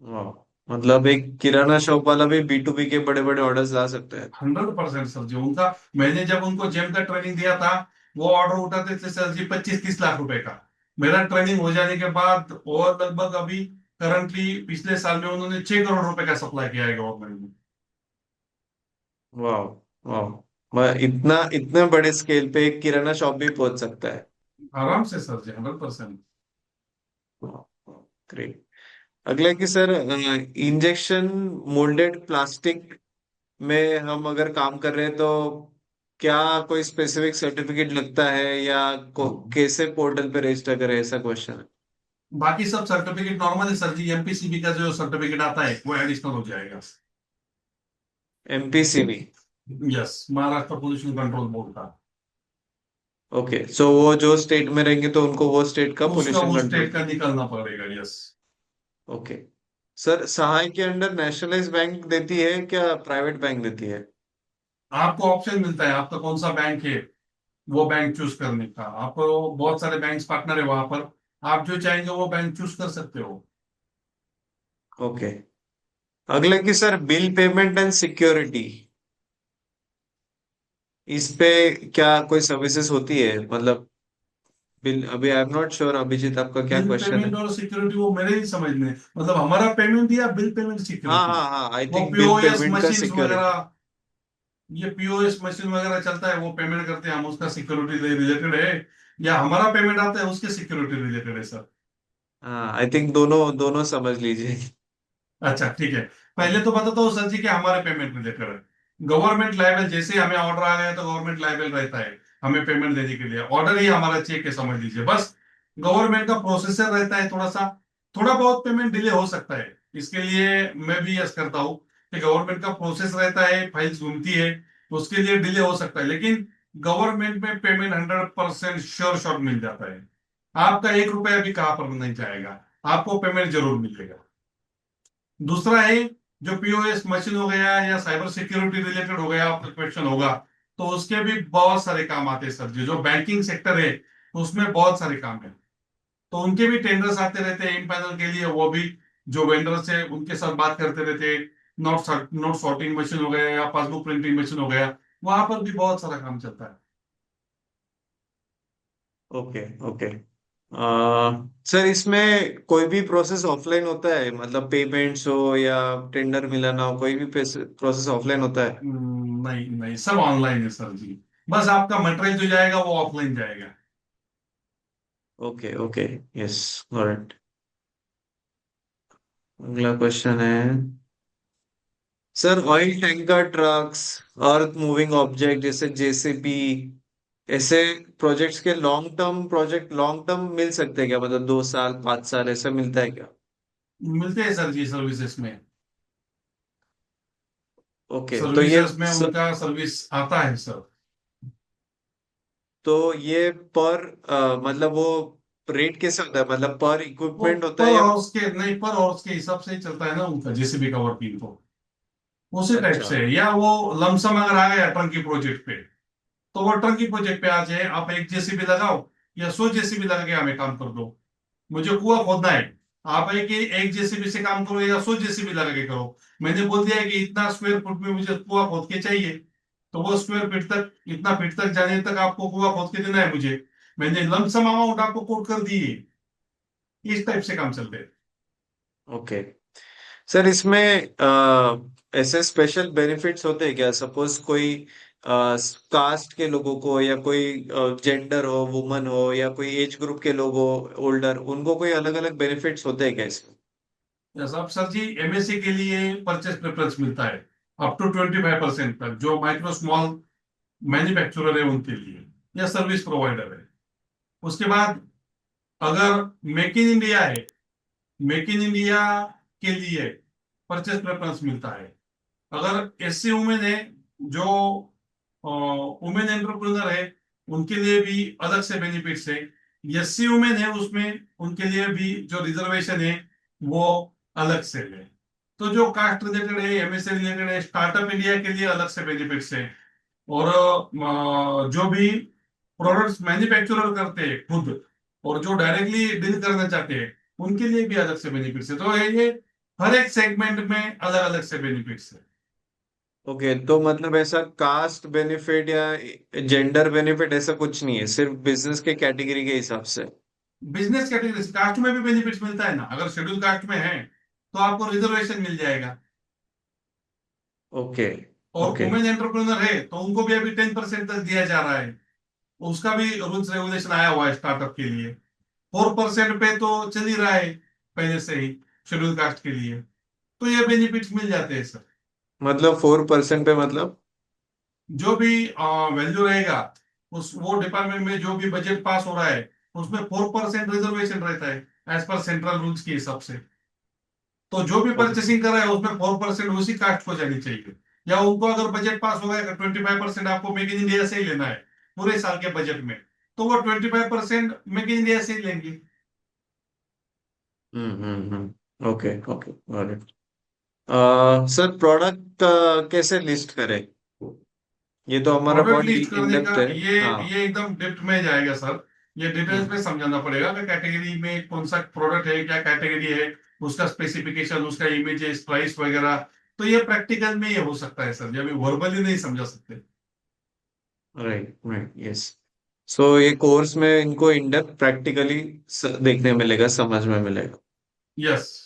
वाह। मतलब एक किराना शॉप वाला भी बी टू बी के बड़े बड़े ऑर्डर्स ला सकता है? 100% सर जी, उनका, मैंने जब उनको जेम का ट्रेनिंग दिया था, वो ऑर्डर उठाते थे सर जी 25-30 लाख रुपए का। मेरा ट्रेनिंग हो जाने के बाद और लगभग अभी करंटली पिछले साल में उन्होंने 6 करोड़ रुपए का सप्लाई किया है गवर्नमेंट में। वाह। वाह। इतना इतने बड़े स्केल पे एक किराना शॉप भी पहुंच सकता है? आराम से सर जी, 100%। ग्रेट। अगला कि सर इंजेक्शन मोल्डेड प्लास्टिक में हम अगर काम कर रहे हैं तो क्या कोई स्पेसिफिक सर्टिफिकेट लगता है या कैसे पोर्टल पे रजिस्टर करें, ऐसा क्वेश्चन है। बाकी सब सर्टिफिकेट नॉर्मल है सर जी, एमपीसीबी का जो सर्टिफिकेट आता है वो एडिशनल हो जाएगा। MPCB. Yes, Maharashtra pollution control board का। ओके, सो वो जो स्टेट में रहेंगे तो उनको वो स्टेट का उसका पोल्यूशन वो कंट्रोल। स्टेट का निकलना पड़ेगा, यस। ओके। सर सहाय के अंडर नेशनलाइज बैंक देती है क्या प्राइवेट बैंक देती है? आपको ऑप्शन मिलता है, आपका कौन सा बैंक है वो बैंक चूज करने का। आपको बहुत सारे बैंक पार्टनर है वहां पर, आप जो चाहेंगे वो बैंक चूज कर सकते हो। ओके। अगला कि sir bill payment and security, इस पे क्या कोई सर्विसेज होती है? मतलब बिल, अभी I am not sure Abhijit आपका क्या बिल क्वेश्चन है? पेमेंट और सिक्योरिटी वो मेरे ही समझ में, मतलब हमारा पेमेंट या बिल पेमेंट हाँ सिक्योरिटी। हाँ हाँ, आई वो थिंक बिल पीओएस पेमेंट का मशीन्स सिक्योरिटी। वगैरह, ये पीओएस मशीन वगैरह चलता है, वो पेमेंट करते हैं हम, उसका सिक्योरिटी रिलेटेड है, या हमारा पेमेंट आता है उसके सिक्योरिटी रिलेटेड है सर। हाँ, आई थिंक दोनों दोनों समझ लीजिए। अच्छा ठीक है, पहले तो बताता हूँ सर जी कि हमारे पेमेंट रिलेटेड है। गवर्नमेंट लाइबल, जैसे हमें ऑर्डर आ गया तो गवर्नमेंट लाइबल रहता है हमें पेमेंट देने के लिए। ऑर्डर ही हमारा चेक है समझ लीजिए, बस गवर्नमेंट का प्रोसेसर रहता है थोड़ा सा, थोड़ा बहुत पेमेंट डिले हो सकता है। इसके लिए मैं भी यस करता हूँ कि गवर्नमेंट का प्रोसेस रहता है, फाइल्स घूमती है, उसके लिए डिले हो सकता है, लेकिन गवर्नमेंट में पेमेंट 100% श्योर शॉट मिल जाता है। आपका 1 रुपया भी कहाँ पर नहीं जाएगा, आपको पेमेंट जरूर मिलेगा। दूसरा है, जो पीओएस मशीन हो गया या साइबर सिक्योरिटी रिलेटेड हो गया, आपका क्वेश्चन होगा, तो उसके भी बहुत सारे काम आते हैं सर जी। जो बैंकिंग सेक्टर है उसमें बहुत सारे काम है, तो उनके भी टेंडर्स आते रहते हैं इन पैनल के लिए, वो भी जो वेंडर्स है उनके साथ बात करते रहते हैं। नोट सॉर्टिंग मशीन हो गया या पासबुक प्रिंटिंग मशीन हो गया, वहां पर भी बहुत सारा काम चलता है। ओके। ओके। सर इसमें कोई भी प्रोसेस ऑफलाइन होता है, मतलब पेमेंट्स हो या टेंडर मिलाना हो, कोई भी प्रोसेस ऑफलाइन होता है? नहीं नहीं, सब ऑनलाइन है सर जी, बस आपका मटेरियल जो जाएगा वो ऑफलाइन जाएगा। ओके। ओके। यस। ऑलराइट। अगला क्वेश्चन है sir oil tanker trucks, earth moving object जैसे जेसीबी, ऐसे प्रोजेक्ट्स के लॉन्ग टर्म मिल सकते हैं क्या? मतलब 2 साल 5 साल ऐसा मिलता है क्या? मिलते हैं सर जी सर्विसेज में, ओके। सर्विसेज में उनका सर्विस आता है सर। तो ये पर मतलब वो रेट कैसे होता है, मतलब पर वो इक्विपमेंट होता है पर या? हॉर्स के नहीं, पर हॉर्स के हिसाब से ही चलता है ना उनका जेसीबी का वर्किंग, तो उसी टाइप अच्छा। से। या वो लमसम अगर आ गया टंकी प्रोजेक्ट पे, तो वो टंकी प्रोजेक्ट पे आ जाए, आप एक जेसीबी लगाओ या 100 जेसीबी लगा के हमें काम कर दो। मुझे कुआं खोदना है, आप एक जेसीबी से काम करो या 100 जेसीबी लगा के करो। मैंने बोल दिया है कि इतना स्क्वायर फुट में मुझे कुआं खोद के चाहिए, तो वो स्क्वायर फीट तक, इतना फीट तक जाने तक आपको कुआं खोद के देना है मुझे। मैंने लमसम अमाउंट आपको कोट कर दी है। इस टाइप से काम चलते हैं। ओके सर, इसमें ऐसे स्पेशल बेनिफिट्स होते हैं क्या? सपोज कोई कास्ट के लोगों को, या कोई जेंडर हो, वुमन हो, या कोई एज ग्रुप के लोग हो, ओल्डर, उनको कोई अलग अलग बेनिफिट्स होते हैं क्या इसमें? यस, अब सर जी एमएससी के लिए परचेस प्रेफरेंस मिलता है अप टू 25% तक, जो माइक्रो स्मॉल मैन्युफैक्चरर है उनके लिए, या सर्विस प्रोवाइडर है। उसके बाद अगर मेक इन इंडिया है, मेक इन इंडिया के लिए परचेस प्रेफरेंस मिलता है। अगर एससी वुमेन है, जो वुमेन एंटरप्रेन्योर है, उनके लिए भी अलग से बेनिफिट्स है। एससी वुमेन है उसमें, उनके लिए भी जो रिजर्वेशन है वो अलग से है। तो जो कास्ट रिलेटेड है, एमएससी रिलेटेड है, स्टार्टअप इंडिया के लिए अलग से बेनिफिट्स है। और जो भी प्रोडक्ट्स मैन्युफैक्चरर करते हैं खुद, और जो डायरेक्टली डील करना चाहते हैं, उनके लिए भी अलग से बेनिफिट्स है। तो ये हर एक सेगमेंट में अलग अलग से बेनिफिट्स है। ओके, तो मतलब ऐसा कास्ट बेनिफिट या जेंडर बेनिफिट ऐसा कुछ नहीं है, सिर्फ बिजनेस के कैटेगरी के हिसाब से? बिजनेस कैटेगरी कास्ट में भी बेनिफिट्स मिलता है ना, अगर शेड्यूल कास्ट में है तो आपको रिजर्वेशन मिल जाएगा। ओके। और ओके। वुमेन एंटरप्रेन्योर है तो उनको भी अभी 10% तक दिया जा रहा है। उसका भी रूल्स रेगुलेशन आया हुआ है स्टार्टअप के लिए। 4% पे तो चल ही रहा है पहले से ही शेड्यूल कास्ट के लिए। तो ये बेनिफिट्स मिल जाते हैं सर। मतलब 4% पे मतलब? जो भी वैल्यू रहेगा, उस वो डिपार्टमेंट में जो भी बजट पास हो रहा है, उसमें 4% रिजर्वेशन रहता है एज पर सेंट्रल रूल्स के हिसाब से। तो जो भी ओके। परचेसिंग कर रहा है उसमें 4% उसी कास्ट को जानी चाहिए। या उनको अगर बजट पास हो गया, 25% आपको मेक इन इंडिया से ही लेना है पूरे साल के बजट में, तो वो 25% मेक इन इंडिया से ही लेंगे। Okay okay, got it. Sir, product कैसे लिस्ट करें? ये तो हमारा प्रोडक्ट बहुत लिस्ट इन करने का डेप्थ है। ये हाँ। ये एकदम डेप्थ में जाएगा सर। ये डिटेल्स हम्म। में समझाना पड़ेगा कि कैटेगरी में कौन सा प्रोडक्ट है, क्या कैटेगरी है, उसका स्पेसिफिकेशन, उसका इमेजेस, प्राइस वगैरह। तो ये प्रैक्टिकल में ये हो सकता है सर, ये अभी वर्बली नहीं समझा सकते। Right right, yes. सो ये कोर्स में इनको इन डेप्थ प्रैक्टिकली देखने मिलेगा, समझ में मिलेगा। Yes.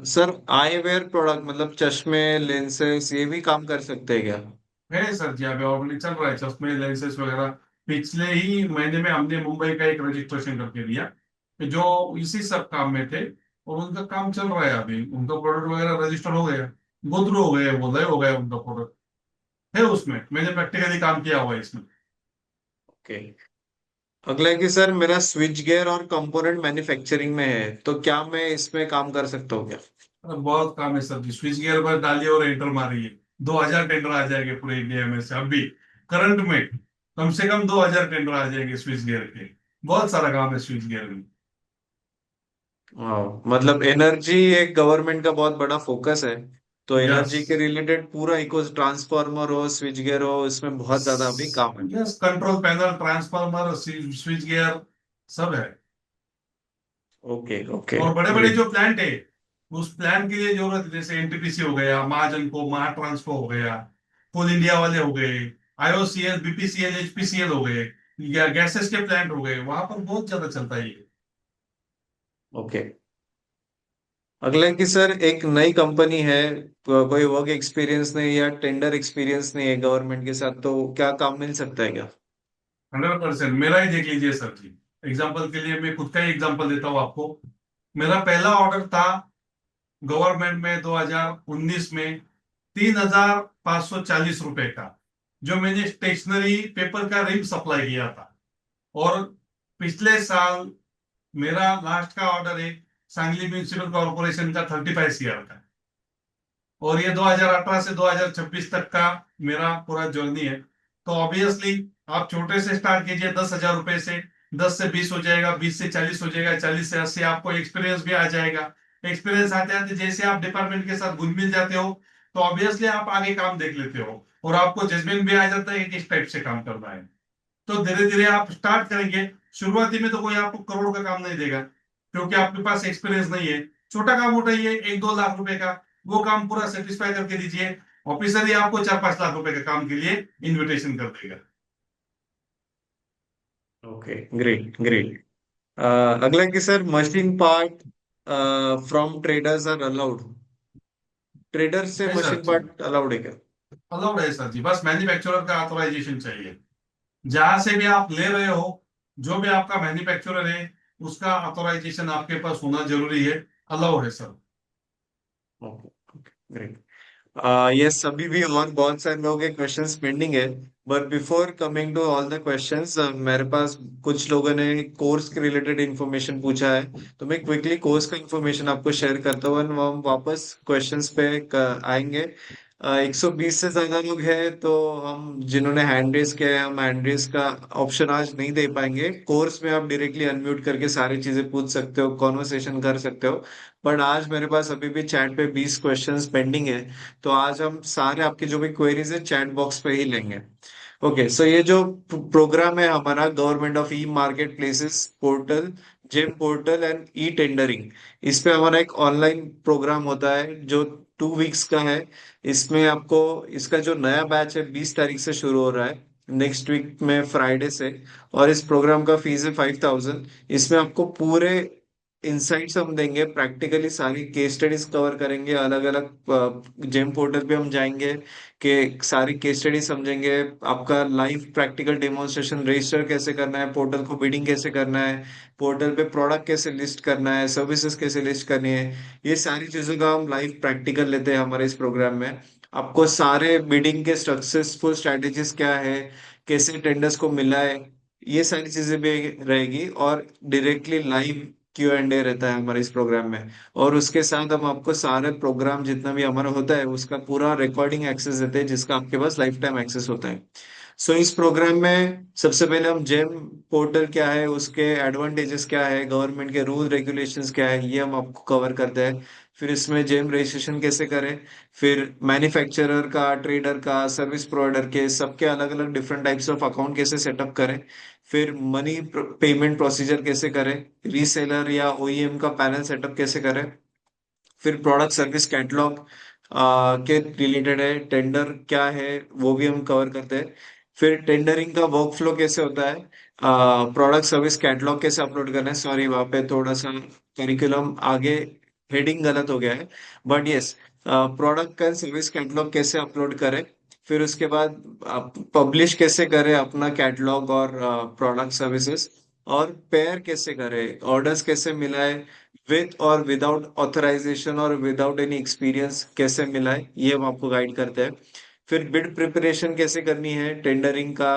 Sir, eyewear product मतलब चश्मे, लेंसेस, ये भी काम कर सकते हैं क्या? है सर जी, अभी ऑलरेडी चल रहा है चश्मे लेंसेज वगैरह। पिछले ही महीने में हमने मुंबई का एक रजिस्ट्रेशन करके दिया, कि जो इसी सब काम में थे, और उनका काम चल रहा है अभी, उनका प्रोडक्ट वगैरह रजिस्टर हो गया, गो थ्रू हो गए, वो लय हो गया उनका प्रोडक्ट। है उसमें, मैंने प्रैक्टिकली काम किया हुआ है इसमें। ओके। अगला है कि सर, मेरा स्विच गियर और कंपोनेंट मैन्युफैक्चरिंग में है, तो क्या मैं इसमें काम कर सकता हूँ क्या? बहुत काम है सर जी, स्विच गियर पर डालिए और एंटर मारिए, 2000 टेंडर आ जाएंगे पूरे इंडिया में से अभी करंट में। कम से कम 2000 टेंडर आ जाएंगे स्विच गियर के। बहुत सारा काम है स्विच गियर में। वाह, मतलब एनर्जी एक गवर्नमेंट का बहुत बड़ा फोकस है। तो यस। एनर्जी के रिलेटेड पूरा इको, ट्रांसफार्मर हो, स्विच गियर हो, इसमें बहुत ज्यादा अभी काम है। Yes, control panel, transformer, switch gear, सब है। ओके ओके, और बड़े बड़े ग्रेट। जो प्लांट है, उस प्लान के लिए जरूरत है, जैसे एनटीपीसी हो गया, महाजनको, महाट्रांसको हो गया, कोल इंडिया वाले हो गए, आईओसीएल, बीपीसीएल, एचपीसीएल हो गए, या गैसेस के प्लांट हो गए, वहां पर बहुत ज्यादा चलता है ये। ओके। अगला है कि सर, एक नई कंपनी है, कोई वर्क एक्सपीरियंस नहीं या टेंडर एक्सपीरियंस नहीं है गवर्नमेंट के साथ, तो क्या काम मिल सकता है क्या? 100%। मेरा ही देख लीजिए सर जी, एग्जाम्पल के लिए मैं खुद का ही एग्जाम्पल देता हूँ आपको। मेरा पहला ऑर्डर था गवर्नमेंट में 2019 में, 3540 रुपए का, जो मैंने स्टेशनरी पेपर का रिम सप्लाई किया था। और पिछले साल मेरा लास्ट का ऑर्डर है सांगली म्यूनिसिपल कॉर्पोरेशन का 35 CR का। और ये 2018 से 2026 तक का मेरा पूरा जर्नी है। तो ऑब्वियसली आप छोटे से स्टार्ट कीजिए 10,000 रुपए से, 10 से 20 हो जाएगा, 20 से 40 हो जाएगा, 40 से 80 आपको एक्सपीरियंस भी आ जाएगा। एक्सपीरियंस आते आते जैसे आप डिपार्टमेंट के साथ घुल मिल जाते हो, तो ऑब्वियसली आप आगे काम देख लेते हो, और आपको जजमेंट भी आ जाता है कि किस टाइप से काम करना है। तो धीरे धीरे आप स्टार्ट करेंगे। शुरुआती में तो कोई आपको करोड़ का काम नहीं देगा, क्योंकि आपके पास एक्सपीरियंस नहीं है। छोटा काम उठाइए 1-2 लाख रुपए का, वो काम पूरा सेटिस्फाई करके दीजिए। ऑफिसर ही आपको 4-5 लाख रुपए के काम के लिए इन्विटेशन कर देगा। Okay, great great. अगला कि sir, machine part from traders are allowed? Trader से है सर मशीन जी, पार्ट अलाउड है क्या? अलाउड है सर जी, बस मैन्युफैक्चरर का ऑथराइजेशन चाहिए। जहां से भी आप ले रहे हो, जो भी आपका मैन्युफैक्चरर है, उसका ऑथराइजेशन आपके पास होना जरूरी है। अलाउड है सर। Okay, great. यस, अभी भी और बहुत सारे लोगों के क्वेश्चंस पेंडिंग है। But before coming to all the questions, मेरे पास कुछ लोगों ने कोर्स के रिलेटेड इंफॉर्मेशन पूछा है, तो मैं क्विकली कोर्स का इंफॉर्मेशन आपको शेयर करता हूँ and हम वापस क्वेश्चंस पे आएंगे। 120 से ज्यादा लोग हैं, तो हम जिन्होंने हैंड रेस किया है, हम हैंड रेस का ऑप्शन आज नहीं दे पाएंगे। कोर्स में आप डायरेक्टली अनम्यूट करके सारी चीजें पूछ सकते हो, कॉन्वर्सेशन कर सकते हो। बट आज मेरे पास अभी भी चैट पे 20 क्वेश्चंस पेंडिंग है, तो आज हम सारे आपके जो भी क्वेरीज है चैट बॉक्स पे ही लेंगे। ओके, सो ये जो प्रोग्राम है हमारा, government of e market places portal, GeM portal and e tendering, इस पे हमारा एक ऑनलाइन प्रोग्राम होता है जो 2 वीक्स का है। इसमें आपको, इसका जो नया बैच है 20 तारीख से शुरू हो रहा है, नेक्स्ट वीक में फ्राइडे से। और इस प्रोग्राम का फीस है 5000। इसमें आपको पूरे इंसाइट्स हम देंगे, प्रैक्टिकली सारी केस स्टडीज कवर करेंगे, अलग अलग जेम पोर्टल पे हम जाएंगे कि सारी केस स्टडी समझेंगे। आपका लाइव प्रैक्टिकल डेमोन्स्ट्रेशन, रजिस्टर कैसे करना है पोर्टल को, बिडिंग कैसे करना है पोर्टल पे, प्रोडक्ट कैसे लिस्ट करना है, सर्विसेज कैसे लिस्ट करनी है, ये सारी चीजों का हम लाइव प्रैक्टिकल लेते हैं हमारे इस प्रोग्राम में। आपको सारे बिडिंग के सक्सेसफुल स्ट्रेटेजीज क्या है, कैसे टेंडर्स को मिला है, ये सारी चीजें भी रहेगी। और डायरेक्टली लाइव Q&A रहता है हमारे इस प्रोग्राम में। और उसके साथ हम आपको सारे प्रोग्राम जितना भी हमारा होता है उसका पूरा रिकॉर्डिंग एक्सेस देते हैं, जिसका आपके पास लाइफ टाइम एक्सेस होता है। सो इस प्रोग्राम में सबसे पहले हम जेम पोर्टल क्या है, उसके एडवांटेजेस क्या है, गवर्नमेंट के रूल रेगुलेशंस क्या है, ये हम आपको कवर करते हैं। फिर इसमें जेम रजिस्ट्रेशन कैसे करें, फिर मैन्युफैक्चरर का, ट्रेडर का, सर्विस प्रोवाइडर के, सबके अलग अलग डिफरेंट टाइप्स ऑफ अकाउंट कैसे सेटअप करें, फिर मनी पेमेंट प्रोसीजर कैसे करें, रीसेलर या OEM का पैनल सेटअप कैसे करें, फिर प्रोडक्ट सर्विस कैटलॉग के रिलेटेड है, टेंडर क्या है वो भी हम कवर करते हैं। फिर टेंडरिंग का वर्क फ्लो कैसे होता है, प्रोडक्ट सर्विस कैटलॉग कैसे अपलोड करना है, सॉरी वहाँ पे थोड़ा सा करिकुलम आगे हेडिंग गलत हो गया है, बट यस, प्रोडक्ट का सर्विस कैटलॉग कैसे अपलोड करें, फिर उसके बाद आप पब्लिश कैसे करें अपना कैटलॉग और प्रोडक्ट सर्विसेज, और पेयर कैसे करें, ऑर्डर्स कैसे मिलाए, विद और विदाउट ऑथराइजेशन और विदाउट एनी एक्सपीरियंस कैसे मिला है, ये हम आपको गाइड करते हैं। फिर बिड प्रिपरेशन कैसे करनी है, टेंडरिंग का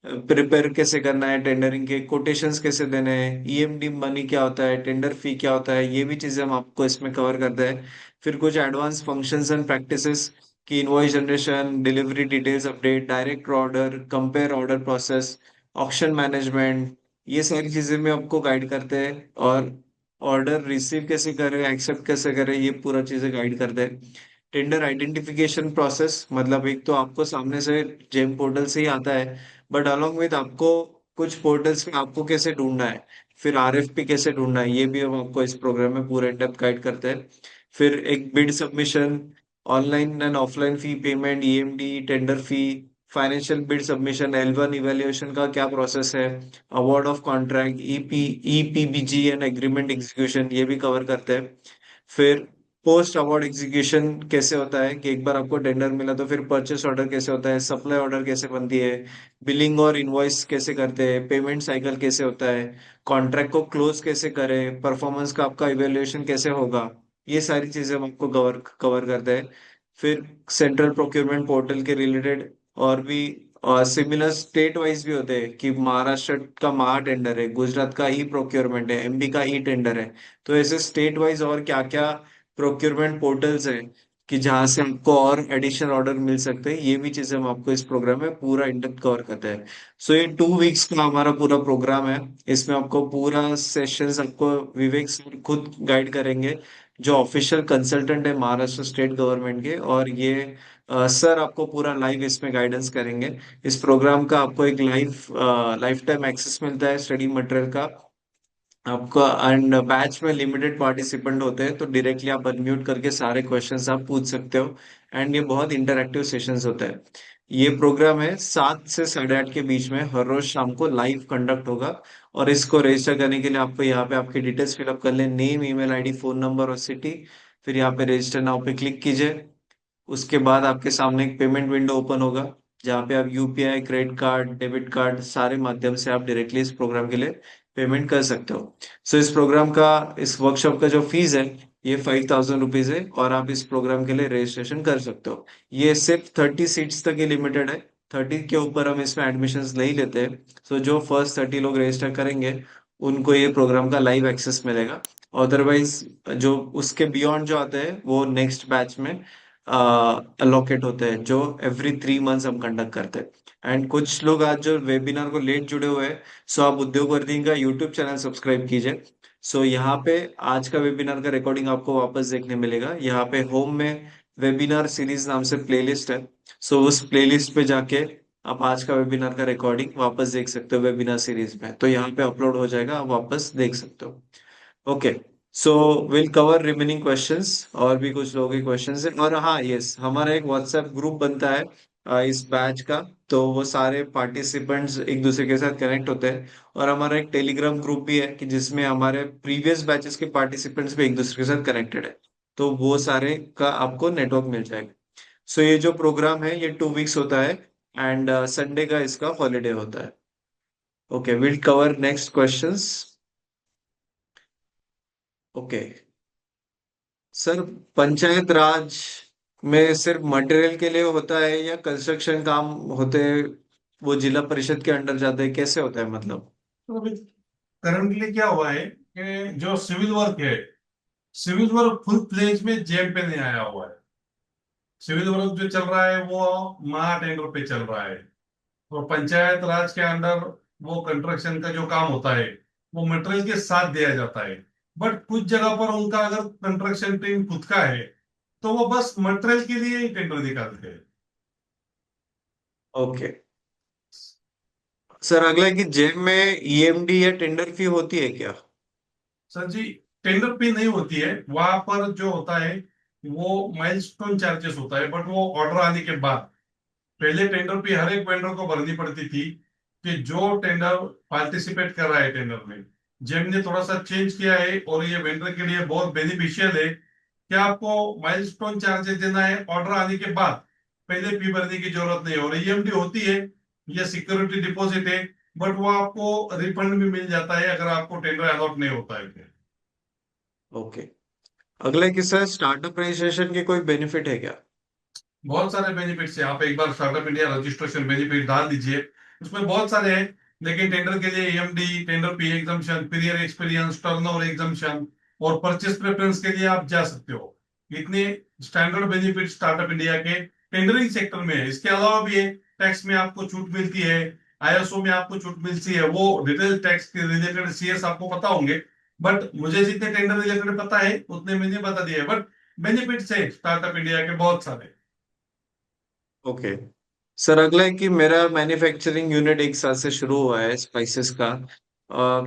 प्रिपेयर कैसे करना है, टेंडरिंग के कोटेशंस कैसे देने हैं, EMD मनी क्या होता है, टेंडर फी क्या होता है, ये भी चीजें हम आपको इसमें कवर करते हैं। फिर कुछ एडवांस फंक्शंस एंड प्रैक्टिसेस की invoice generation, delivery details update, direct order, compare order process, auction management, ये सारी चीजें में आपको गाइड करते हैं। और ऑर्डर रिसीव कैसे करें, एक्सेप्ट कैसे करें, ये पूरा चीजें गाइड करते हैं। टेंडर आइडेंटिफिकेशन प्रोसेस, मतलब एक तो आपको सामने से जेम पोर्टल से ही आता है, बट अलॉन्ग विद आपको कुछ पोर्टल्स में आपको कैसे ढूंढना है, फिर RFP कैसे ढूंढना है, ये भी हम आपको इस प्रोग्राम में पूरे डेप्थ गाइड करते हैं। फिर एक bid submission, online and offline fee payment, EMD, tender fee, financial bid submission, L1 evaluation का क्या प्रोसेस है, award of contract, EPBG and agreement execution, ये भी कवर करते हैं। फिर पोस्ट अवार्ड एग्जीक्यूशन कैसे होता है, कि एक बार आपको टेंडर मिला तो फिर परचेस ऑर्डर कैसे होता है, सप्लाई ऑर्डर कैसे बनती है, बिलिंग और इनवॉइस कैसे करते हैं, पेमेंट साइकिल कैसे होता है, कॉन्ट्रैक्ट को क्लोज कैसे करें, परफॉर्मेंस का आपका इवेल्युएशन कैसे होगा, ये सारी चीजें हम आपको कवर कवर करते हैं। फिर सेंट्रल प्रोक्योरमेंट पोर्टल के रिलेटेड और भी सिमिलर स्टेट वाइज भी होते हैं, कि महाराष्ट्र का महा टेंडर है, गुजरात का ई प्रोक्योरमेंट है, MP का ई टेंडर है। तो ऐसे स्टेट वाइज और क्या क्या प्रोक्योरमेंट पोर्टल्स हैं कि जहाँ से आपको और एडिशनल ऑर्डर मिल सकते हैं, ये भी चीजें हम आपको इस प्रोग्राम में पूरा इन डेप्थ कवर करते हैं। सो ये 2 वीक्स का हमारा पूरा प्रोग्राम है। इसमें आपको पूरा सेशंस आपको विवेक सर खुद गाइड करेंगे, जो ऑफिशियल कंसल्टेंट है महाराष्ट्र स्टेट गवर्नमेंट के। और ये सर आपको पूरा लाइव इसमें गाइडेंस करेंगे। इस प्रोग्राम का आपको एक लाइफ टाइम एक्सेस मिलता है स्टडी मटेरियल का आपका। एंड बैच में लिमिटेड पार्टिसिपेंट होते हैं, तो डायरेक्टली आप अनम्यूट करके सारे क्वेश्चंस आप पूछ सकते हो। एंड ये बहुत इंटरैक्टिव सेशंस होते हैं। ये प्रोग्राम है 7 से 8:30 के बीच में, हर रोज शाम को लाइव कंडक्ट होगा। और इसको रजिस्टर करने के लिए आपको यहाँ पे आपकी डिटेल्स फिलअप कर ले, name, email ID, phone number और सिटी। फिर यहाँ पे रजिस्टर नाउ पे क्लिक कीजिए। उसके बाद आपके सामने एक पेमेंट विंडो ओपन होगा, जहाँ पे आप UPI, credit card, debit card, सारे माध्यम से आप डायरेक्टली इस प्रोग्राम के लिए पेमेंट कर सकते हो। सो इस प्रोग्राम का, इस वर्कशॉप का जो फीस है, ये 5000 रुपीज है। और आप इस प्रोग्राम के लिए रजिस्ट्रेशन कर सकते हो। ये सिर्फ 30 सीट्स तक ही लिमिटेड है। 30 के ऊपर हम इसमें एडमिशन नहीं लेते हैं। सो जो फर्स्ट 30 लोग रजिस्टर करेंगे, उनको ये प्रोग्राम का लाइव एक्सेस मिलेगा। अदरवाइज जो उसके बियॉन्ड जो आते हैं, वो नेक्स्ट बैच में अलोकेट होते हैं, जो एवरी 3 मंथ्स हम कंडक्ट करते हैं। एंड कुछ लोग आज जो वेबिनार को लेट जुड़े हुए हैं, सो आप उद्योग वर्धी का यूट्यूब चैनल सब्सक्राइब कीजिए। सो यहाँ पे आज का वेबिनार का रिकॉर्डिंग आपको वापस देखने मिलेगा। यहाँ पे होम में वेबिनार सीरीज नाम से प्लेलिस्ट है। सो उस प्लेलिस्ट पे जाके आप आज का वेबिनार का रिकॉर्डिंग वापस देख सकते हो वेबिनार सीरीज में, तो यहाँ पे अपलोड हो जाएगा, आप वापस देख सकते हो। Okay. So will cover remaining questions. और भी कुछ लोगों के क्वेश्चंस हैं। और हाँ, यस, हमारा एक व्हाट्सएप ग्रुप बनता है इस बैच का। तो वो सारे पार्टिसिपेंट्स एक दूसरे के साथ कनेक्ट होते हैं। और हमारा एक टेलीग्राम ग्रुप भी है, कि जिसमें हमारे प्रीवियस बैचेस के पार्टिसिपेंट्स भी एक दूसरे के साथ कनेक्टेड है। तो वो सारे का आपको नेटवर्क मिल जाएगा। सो ये जो प्रोग्राम है, ये 2 वीक्स होता है। एंड संडे का इसका हॉलीडे होता है। Okay, will cover next questions. Okay sir, panchayat raj में सिर्फ मटेरियल के लिए होता है, या कंस्ट्रक्शन काम होते हैं वो जिला परिषद के अंडर जाते हैं, कैसे होता है मतलब? तो अभी करंटली क्या हुआ है कि जो सिविल वर्क है, सिविल वर्क फुल प्लेज में जेम पे नहीं आया हुआ है। सिविल वर्क जो चल रहा है वो महा टेंडर पे चल रहा है। और पंचायत राज के अंडर वो कंस्ट्रक्शन का जो काम होता है, वो मटेरियल के साथ दिया जाता है। बट कुछ जगह पर उनका अगर कंस्ट्रक्शन टीम खुद का है, तो वो बस मटेरियल के लिए ही टेंडर निकालते हैं। ओके सर, अगला है कि जेम में ईएमडी या टेंडर फी होती है क्या? सर जी, टेंडर पे नहीं होती है। वहां पर जो होता है वो माइलस्टोन चार्जेस होता है, बट वो ऑर्डर आने के बाद। पहले टेंडर पे हर एक वेंडर को भरनी पड़ती थी, कि जो टेंडर पार्टिसिपेट कर रहा है टेंडर में। जेम ने थोड़ा सा चेंज किया है, और ये वेंडर के लिए बहुत बेनिफिशियल है कि आपको माइलस्टोन चार्जेस देना है ऑर्डर आने के बाद। पहले फी भरने की जरूरत नहीं है। और ईएमडी होती है, ये सिक्योरिटी डिपॉजिट है, बट वो आपको रिफंड भी मिल जाता है अगर आपको टेंडर अलॉट नहीं होता है फिर। ओके। अगला है कि सर, स्टार्टअप रजिस्ट्रेशन के कोई बेनिफिट है क्या? बहुत सारे बेनिफिट्स है। आप एक बार स्टार्टअप इंडिया रजिस्ट्रेशन बेनिफिट डाल दीजिए, उसमें बहुत सारे हैं। लेकिन टेंडर के लिए EMD, tender fee exemption, prior experience, turnover exemption, और परचेस प्रेफरेंस के लिए आप जा सकते हो। इतने स्टैंडर्ड बेनिफिट स्टार्टअप इंडिया के टेंडरिंग सेक्टर में है। इसके अलावा भी है, टैक्स में आपको छूट मिलती है, आईएसओ में आपको छूट मिलती है। वो डिटेल टैक्स के रिलेटेड सीएस आपको पता होंगे, बट मुझे जितने टेंडर रिलेटेड पता है उतने मैंने बता दिए। बट बेनिफिट्स है स्टार्टअप इंडिया के बहुत सारे। ओके सर, अगला है कि मेरा मैन्युफैक्चरिंग यूनिट 1 साल से शुरू हुआ है स्पाइसेस का।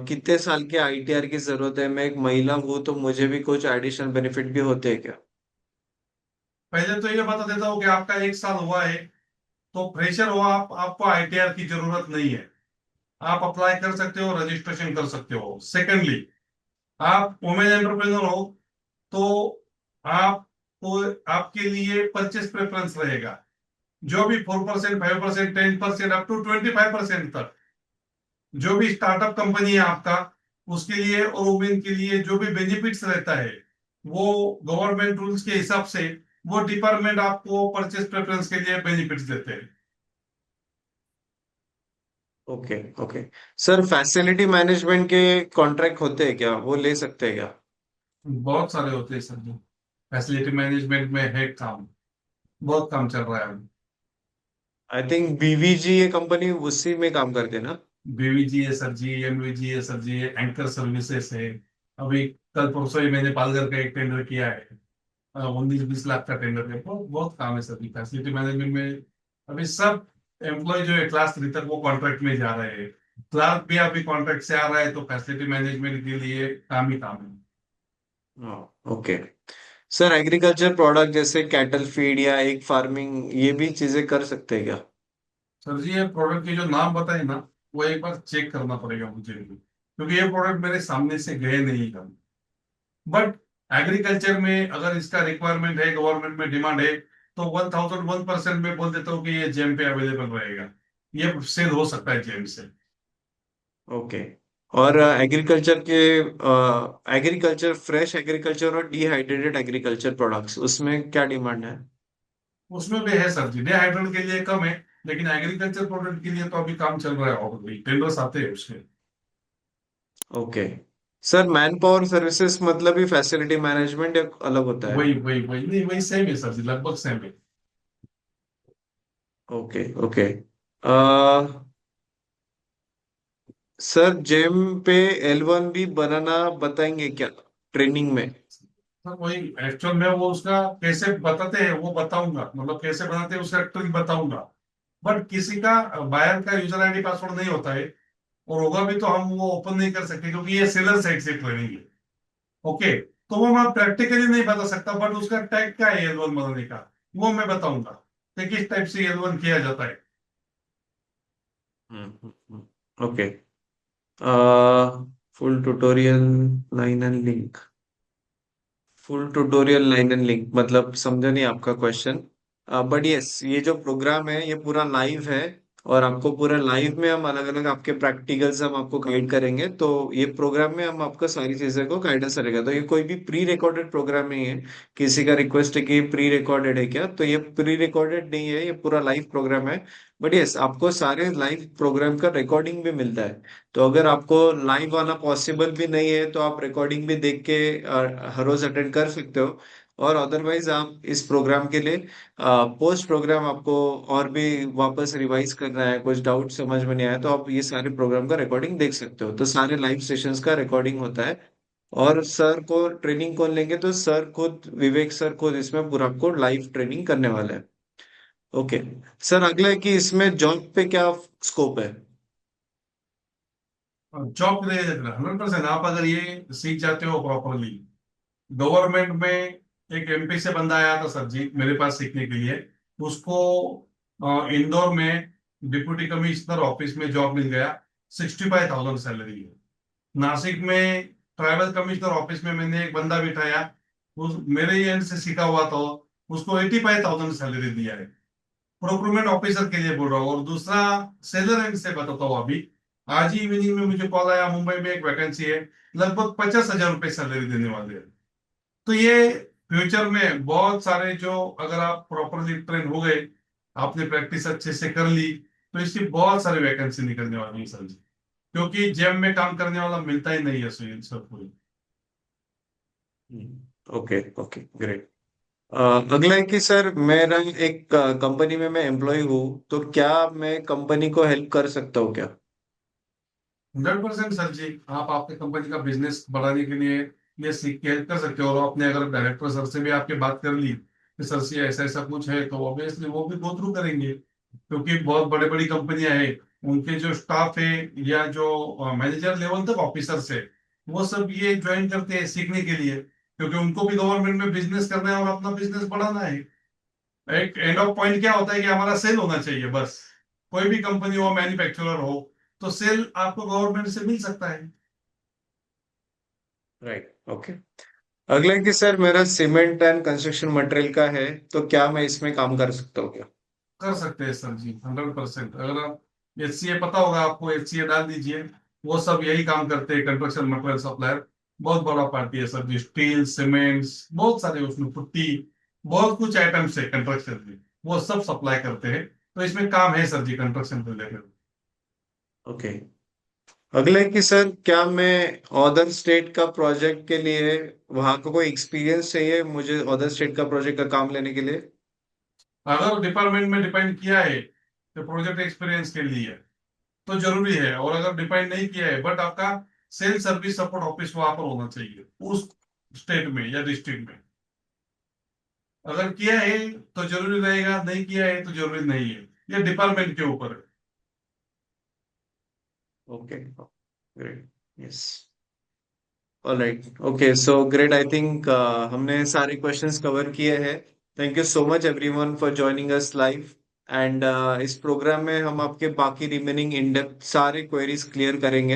कितने साल के आईटीआर की जरूरत है? मैं एक महिला हूँ, तो मुझे भी कुछ एडिशनल बेनिफिट भी होते हैं क्या? पहले तो ये बता देता हूँ कि आपका 1 साल हुआ है, तो फ्रेशर हो आप, आपको आईटीआर की जरूरत नहीं है। आप अप्लाई कर सकते हो, रजिस्ट्रेशन कर सकते हो। सेकेंडली, आप वुमेन एंटरप्रेन्योर हो, तो आपको, आपके लिए परचेस प्रेफरेंस रहेगा। जो भी 4%, 5%, 10%, अप टू 25% तक, जो भी स्टार्टअप कंपनी है आपका, उसके लिए और वुमेन के लिए जो भी बेनिफिट्स रहता है, वो गवर्नमेंट रूल्स के हिसाब से वो डिपार्टमेंट आपको परचेस प्रेफरेंस के लिए बेनिफिट्स देते हैं। Okay okay sir, facility management के कॉन्ट्रैक्ट होते हैं क्या? वो ले सकते हैं क्या? बहुत सारे होते हैं सर जी। फैसिलिटी मैनेजमेंट में है काम, बहुत काम चल रहा है अभी। आई थिंक बीवीजी ये कंपनी उसी में काम करते हैं ना? बीवीजी है सर जी, एमवीजी है सर जी, एंकर सर्विसेज है। अभी कल परसों ही मैंने पालघर का एक टेंडर किया है, 19-20 लाख का टेंडर है। बहुत बहुत काम है सर जी फैसिलिटी मैनेजमेंट में। अभी सब एम्प्लॉय जो है क्लास 3 तक वो कॉन्ट्रैक्ट में जा रहे हैं। क्लार्क भी अभी कॉन्ट्रैक्ट से आ रहा है, तो फैसिलिटी मैनेजमेंट के लिए काम ही काम है। हाँ, ओके। सर एग्रीकल्चर प्रोडक्ट जैसे कैटल फीड या एग फार्मिंग ये भी चीजें कर सकते हैं क्या? सर जी ये प्रोडक्ट के जो नाम बताए ना, वो एक बार चेक करना पड़ेगा मुझे भी, क्योंकि ये प्रोडक्ट मेरे सामने से गए नहीं हम। बट एग्रीकल्चर में अगर इसका रिक्वायरमेंट है, गवर्नमेंट में डिमांड है, तो 1001% में बोल देता हूँ कि ये जेम पे अवेलेबल रहेगा। ये सेल हो सकता है जेम से। ओके। और एग्रीकल्चर के एग्रीकल्चर फ्रेश एग्रीकल्चर और डिहाइड्रेटेड एग्रीकल्चर प्रोडक्ट्स उसमें क्या डिमांड है? उसमें भी है सर जी, डिहाइड्रेट के लिए कम है, लेकिन एग्रीकल्चर प्रोडक्ट के लिए तो अभी काम चल रहा है, ऑलरेडी टेंडर्स आते हैं उसके। Okay. Sir man power services मतलब ही फैसिलिटी मैनेजमेंट या अलग होता है? वही वही वही नहीं, वही सेम है सर जी, लगभग सेम है। Okay okay. सर जेम पे L1 भी बनाना बताएंगे क्या ट्रेनिंग में? सर वही एक्चुअल में वो उसका कैसे बताते हैं वो बताऊंगा, मतलब कैसे बनाते हैं उसका ट्रिक बताऊंगा। बट किसी का बायर का यूजर आईडी पासवर्ड नहीं होता है, और होगा भी तो हम वो ओपन नहीं कर सकते, क्योंकि ये सेलर साइड से ट्रेनिंग है। ओके, तो वो मैं प्रैक्टिकली नहीं बता सकता, बट उसका टैग क्या है एल1 बनाने का, वो मैं बताऊंगा कि किस टाइप से एल1 किया जाता है। Okay. Full tutorial line and link. Full tutorial line and link मतलब समझा नहीं आपका क्वेश्चन। बट यस ये जो प्रोग्राम है ये पूरा लाइव है। और आपको पूरा लाइव में हम अलग अलग आपके प्रैक्टिकल्स हम आपको गाइड करेंगे, तो ये प्रोग्राम में हम आपको सारी चीजें को गाइडेंस करेगा। तो ये कोई भी प्री रिकॉर्डेड प्रोग्राम नहीं है। किसी का रिक्वेस्ट है कि प्री रिकॉर्डेड है क्या, तो ये प्री रिकॉर्डेड नहीं है, ये पूरा लाइव प्रोग्राम है। बट यस आपको सारे लाइव प्रोग्राम का रिकॉर्डिंग भी मिलता है। तो अगर आपको लाइव आना पॉसिबल भी नहीं है तो आप रिकॉर्डिंग भी देख के हर रोज अटेंड कर सकते हो। और अदरवाइज आप इस प्रोग्राम के लिए पोस्ट प्रोग्राम आपको और भी वापस रिवाइज करना है, कुछ डाउट समझ में नहीं आया, तो आप ये सारे प्रोग्राम का रिकॉर्डिंग देख सकते हो। तो सारे लाइव सेशंस का रिकॉर्डिंग होता है। और सर को ट्रेनिंग कौन लेंगे, तो सर खुद विवेक सर खुद इसमें पूरा आपको लाइव ट्रेनिंग करने वाले हैं। ओके। सर अगला है कि इसमें जॉब पे क्या स्कोप है? जॉब के लिए 100%, आप अगर ये सीख जाते हो प्रॉपरली, गवर्नमेंट में एक एमपी से बंदा आया था सर जी मेरे पास सीखने के लिए। उसको इंदौर में डिप्टी कमिश्नर ऑफिस में जॉब मिल गया, 65,000 सैलरी है। नासिक में ट्राइबल कमिश्नर ऑफिस में मैंने एक बंदा बिठाया, उस मेरे ही एंड से सीखा हुआ था, उसको 85,000 सैलरी दिया है। प्रोक्योरमेंट ऑफिसर के लिए बोल रहा हूँ। और दूसरा सेलर एंड से बताता हूँ, अभी आज ही इवनिंग में मुझे कॉल आया, मुंबई में एक वैकेंसी है, लगभग 50,000 रुपये सैलरी देने वाले हैं। तो ये फ्यूचर में बहुत सारे जो, अगर आप प्रॉपरली ट्रेन हो गए, आपने प्रैक्टिस अच्छे से कर ली, तो इसकी बहुत सारी वैकेंसी निकलने वाली है सर जी। क्योंकि जेम में काम करने वाला मिलता ही नहीं है सुनील सर पूरी। Okay okay great. अगला है कि सर मेरा एक कंपनी में मैं एम्प्लॉय हूँ, तो क्या मैं कंपनी को हेल्प कर सकता हूँ क्या? 100% सर जी, आप आपके कंपनी का बिजनेस बढ़ाने के लिए ये सीख के हेल्प कर सकते हो। और आपने अगर डायरेक्टर सर से भी आपकी बात कर ली कि सर से ऐसा ऐसा कुछ है, तो ऑब्वियसली वो भी गो थ्रू करेंगे, क्योंकि बहुत बड़े बड़ी कंपनियां हैं, उनके जो स्टाफ है या जो मैनेजर लेवल तक ऑफिसर्स है, वो सब ये ज्वाइन करते हैं सीखने के लिए, क्योंकि उनको भी गवर्नमेंट में बिजनेस करना है और अपना बिजनेस बढ़ाना है। एक एंड ऑफ पॉइंट क्या होता है कि हमारा सेल होना चाहिए बस। कोई भी कंपनी हो, मैन्युफैक्चरर हो, तो सेल आपको गवर्नमेंट से मिल सकता है। Right, okay. अगला है कि सर मेरा सीमेंट एंड कंस्ट्रक्शन मटेरियल का है, तो क्या मैं इसमें काम कर सकता हूँ क्या? कर सकते हैं सर जी, 100%। अगर आप एचसीए पता होगा आपको, एचसीए डाल दीजिए। वो सब यही काम करते हैं, कंस्ट्रक्शन मटेरियल सप्लायर। बहुत बड़ा पार्टी है सर जी, स्टील सीमेंट्स बहुत सारे, उसमें पुट्टी, बहुत कुछ आइटम्स है कंस्ट्रक्शन में, वो सब सप्लाई करते हैं। तो इसमें काम है सर जी कंस्ट्रक्शन रिलेटेड। ओके। अगला है कि सर क्या मैं अदर स्टेट का प्रोजेक्ट के लिए वहां का कोई एक्सपीरियंस चाहिए मुझे अदर स्टेट का प्रोजेक्ट का काम लेने के लिए? अगर डिपार्टमेंट में डिपेंड किया है तो प्रोजेक्ट एक्सपीरियंस के लिए तो जरूरी है, और अगर डिपेंड नहीं किया है बट आपका सेल्स सर्विस सपोर्ट ऑफिस वहां पर होना चाहिए उस स्टेट में या डिस्ट्रिक्ट में। अगर किया है तो जरूरी रहेगा, नहीं किया है तो जरूरी नहीं है। ये डिपार्टमेंट के ऊपर है। Okay, great, yes, alright, okay, so great, I think हमने सारे क्वेश्चंस कवर किए हैं। Thank you so much everyone for joining us live. And इस प्रोग्राम में हम आपके बाकी रिमेनिंग इन डेप्थ सारे क्वेरीज क्लियर करेंगे।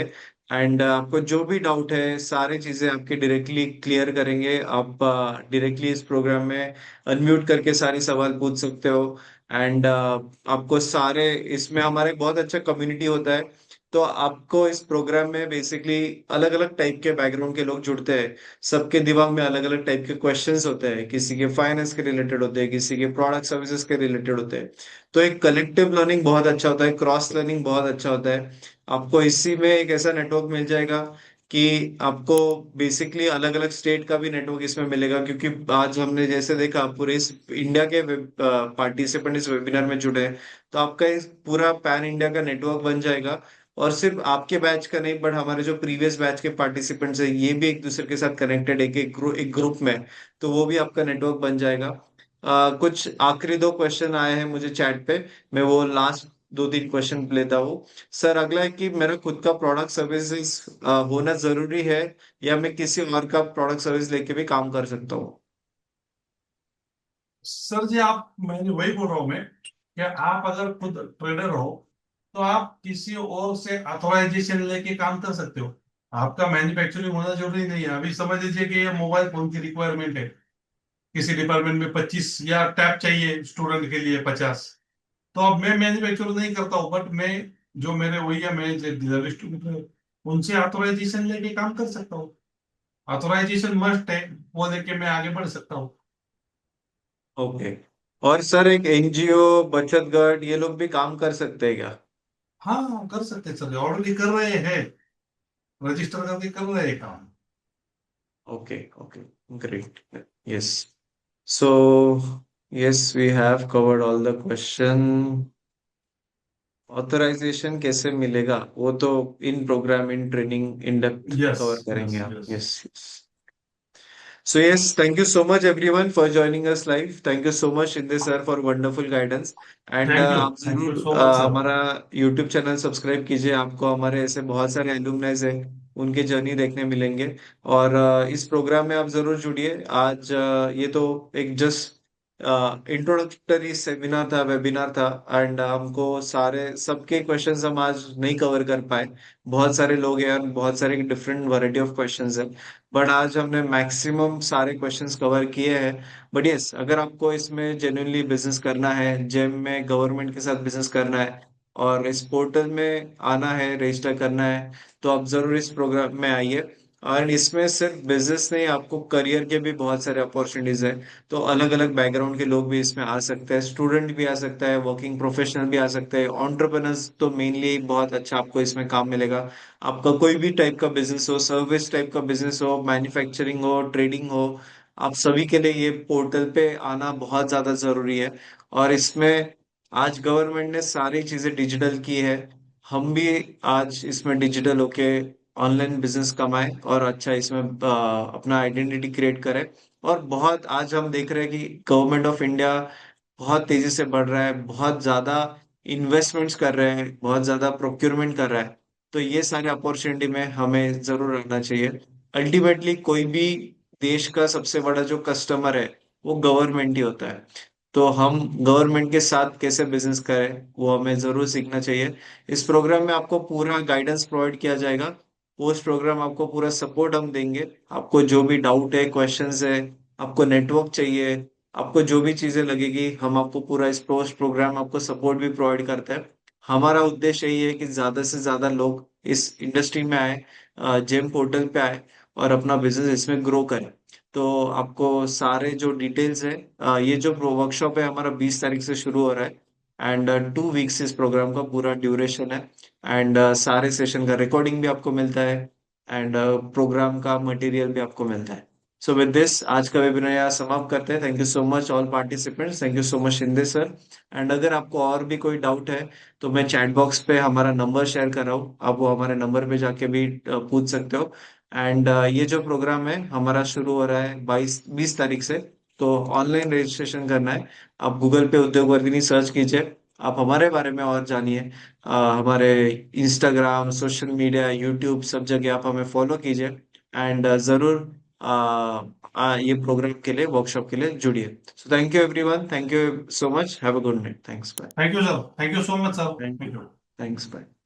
एंड आपको जो भी डाउट है सारी चीजें आपके डायरेक्टली क्लियर करेंगे। आप डायरेक्टली इस प्रोग्राम में अनम्यूट करके सारे सवाल पूछ सकते हो। एंड आपको सारे इसमें हमारे बहुत अच्छा कम्युनिटी होता है। तो आपको इस प्रोग्राम में बेसिकली अलग अलग टाइप के बैकग्राउंड के लोग जुड़ते हैं। सबके दिमाग में अलग अलग टाइप के क्वेश्चंस होते हैं, किसी के फाइनेंस के रिलेटेड होते हैं, किसी के प्रोडक्ट सर्विसेज के रिलेटेड होते हैं। तो एक कलेक्टिव लर्निंग बहुत अच्छा होता है, क्रॉस लर्निंग बहुत अच्छा होता है। आपको इसी में एक ऐसा नेटवर्क मिल जाएगा कि आपको बेसिकली अलग अलग स्टेट का भी नेटवर्क इसमें मिलेगा, क्योंकि आज हमने जैसे देखा पूरे इस इंडिया के पार्टिसिपेंट इस वेबिनार में जुड़े हैं। तो आपका इस पूरा पैन इंडिया का नेटवर्क बन जाएगा। और सिर्फ आपके बैच का नहीं, बट हमारे जो प्रीवियस बैच के पार्टिसिपेंट्स हैं ये भी एक दूसरे के साथ कनेक्टेड है कि एक ग्रुप में। तो वो भी आपका नेटवर्क बन जाएगा। कुछ आखिरी दो क्वेश्चन आए हैं मुझे चैट पे, मैं वो लास्ट दो तीन क्वेश्चन लेता हूँ। सर अगला है कि मेरा खुद का प्रोडक्ट सर्विसेज होना जरूरी है, या मैं किसी और का प्रोडक्ट सर्विस लेके भी काम कर सकता हूँ? सर जी, आप, मैं वही बोल रहा हूँ मैं, कि आप अगर खुद ट्रेडर हो तो आप किसी और से ऑथोराइजेशन लेके काम कर सकते हो। आपका मैन्युफैक्चरिंग होना जरूरी नहीं है। अभी समझ लीजिए कि ये मोबाइल फोन की रिक्वायरमेंट है, किसी डिपार्टमेंट में 25 या टैब चाहिए स्टूडेंट के लिए 50। तो अब मैं मैन्युफैक्चर नहीं करता हूँ, बट मैं जो मेरे वही है, मैं जो डिस्ट्रीब्यूटर है उनसे ऑथोराइजेशन लेके काम कर सकता हूँ। ऑथोराइजेशन मस्ट है, वो लेके मैं आगे बढ़ सकता हूँ। ओके। और सर एक एनजीओ, बचत गट, ये लोग भी काम कर सकते हैं क्या? हाँ, कर सकते हैं सर, ऑलरेडी कर रहे हैं, रजिस्टर करके कर रहे हैं काम। Okay, okay, great, yes, so yes we have covered all the question. Authorization कैसे मिलेगा वो तो in program in training in depth yes, cover yes, करेंगे हम, yes. Yes. So yes, thank you so much everyone for joining us live. Thank you so much Shinde sir for wonderful guidance. And आप thank you जरूर सो much sir. हमारा YouTube channel subscribe कीजिए। आपको हमारे ऐसे बहुत सारे एलुमनाइज हैं, उनके जर्नी देखने मिलेंगे। और इस प्रोग्राम में आप जरूर जुड़िए। आज ये तो एक जस्ट इंट्रोडक्टरी सेमिनार था, वेबिनार था। एंड हमको सारे सबके क्वेश्चंस हम आज नहीं कवर कर पाए। बहुत सारे लोग हैं और बहुत सारे डिफरेंट वैरायटी ऑफ क्वेश्चंस हैं, बट आज हमने मैक्सिमम सारे क्वेश्चंस कवर किए हैं। बट यस, अगर आपको इसमें जेन्युइनली बिजनेस करना है, जेम में गवर्नमेंट के साथ बिजनेस करना है और इस पोर्टल में आना है, रजिस्टर करना है, तो आप जरूर इस प्रोग्राम में आइए। और इसमें सिर्फ बिजनेस नहीं, आपको करियर के भी बहुत सारे अपॉर्चुनिटीज है। तो अलग अलग बैकग्राउंड के लोग भी इसमें आ सकते हैं, स्टूडेंट भी आ सकता है, वर्किंग प्रोफेशनल भी आ सकते हैं, एंटरप्रेन्योर्स तो मेनली बहुत अच्छा आपको इसमें काम मिलेगा। आपका कोई भी टाइप का बिजनेस हो, सर्विस टाइप का बिजनेस हो, मैन्युफैक्चरिंग हो, ट्रेडिंग हो, आप सभी के लिए ये पोर्टल पे आना बहुत ज्यादा जरूरी है। और इसमें आज गवर्नमेंट ने सारी चीजें डिजिटल की है। हम भी आज इसमें डिजिटल होके ऑनलाइन बिजनेस कमाए और अच्छा इसमें अपना आइडेंटिटी क्रिएट करें। और बहुत आज हम देख रहे हैं कि गवर्नमेंट ऑफ इंडिया बहुत तेजी से बढ़ रहा है, बहुत ज्यादा इन्वेस्टमेंट्स कर रहे हैं, बहुत ज्यादा प्रोक्योरमेंट कर रहा है। तो ये सारे अपॉर्चुनिटी में हमें जरूर रहना चाहिए। अल्टीमेटली कोई भी देश का सबसे बड़ा जो कस्टमर है वो गवर्नमेंट ही होता है। तो हम गवर्नमेंट के साथ कैसे बिजनेस करें वो हमें जरूर सीखना चाहिए। इस प्रोग्राम में आपको पूरा गाइडेंस प्रोवाइड किया जाएगा। पोस्ट प्रोग्राम आपको पूरा सपोर्ट हम देंगे। आपको जो भी डाउट है, क्वेश्चंस है, आपको नेटवर्क चाहिए, आपको जो भी चीजें लगेगी, हम आपको पूरा इस पोस्ट प्रोग्राम आपको सपोर्ट भी प्रोवाइड करते हैं। हमारा उद्देश्य यही है कि ज्यादा से ज्यादा लोग इस इंडस्ट्री में आए, जेम पोर्टल पे आए और अपना बिजनेस इसमें ग्रो करें। तो आपको सारे जो डिटेल्स है, ये जो वर्कशॉप है हमारा 20 तारीख से शुरू हो रहा है। एंड 2 वीक्स इस प्रोग्राम का पूरा ड्यूरेशन है। एंड सारे सेशन का रिकॉर्डिंग भी आपको मिलता है, एंड प्रोग्राम का मटेरियल भी आपको मिलता है। सो विद दिस आज का वेबिनार यहाँ समाप्त करते हैं। Thank you so much all participants, thank you so much Shinde sir. And अगर आपको और भी कोई डाउट है तो मैं चैट बॉक्स पे हमारा नंबर शेयर कर रहा हूँ, आप वो हमारे नंबर पे जाके भी पूछ सकते हो। एंड ये जो प्रोग्राम है हमारा शुरू हो रहा है 20 तारीख से। तो ऑनलाइन रजिस्ट्रेशन करना है। आप गूगल पे उद्योग वर्धिनी सर्च कीजिए, आप हमारे बारे में और जानिए। हमारे इंस्टाग्राम, सोशल मीडिया, यूट्यूब सब जगह आप हमें फॉलो कीजिए। एंड जरूर ये प्रोग्राम के लिए, वर्कशॉप के लिए जुड़िए। So thank you everyone, thank you so much, have a good night, thanks, bye. Thank you sir, thank you so much sir, thank you, thank you. Thanks, bye.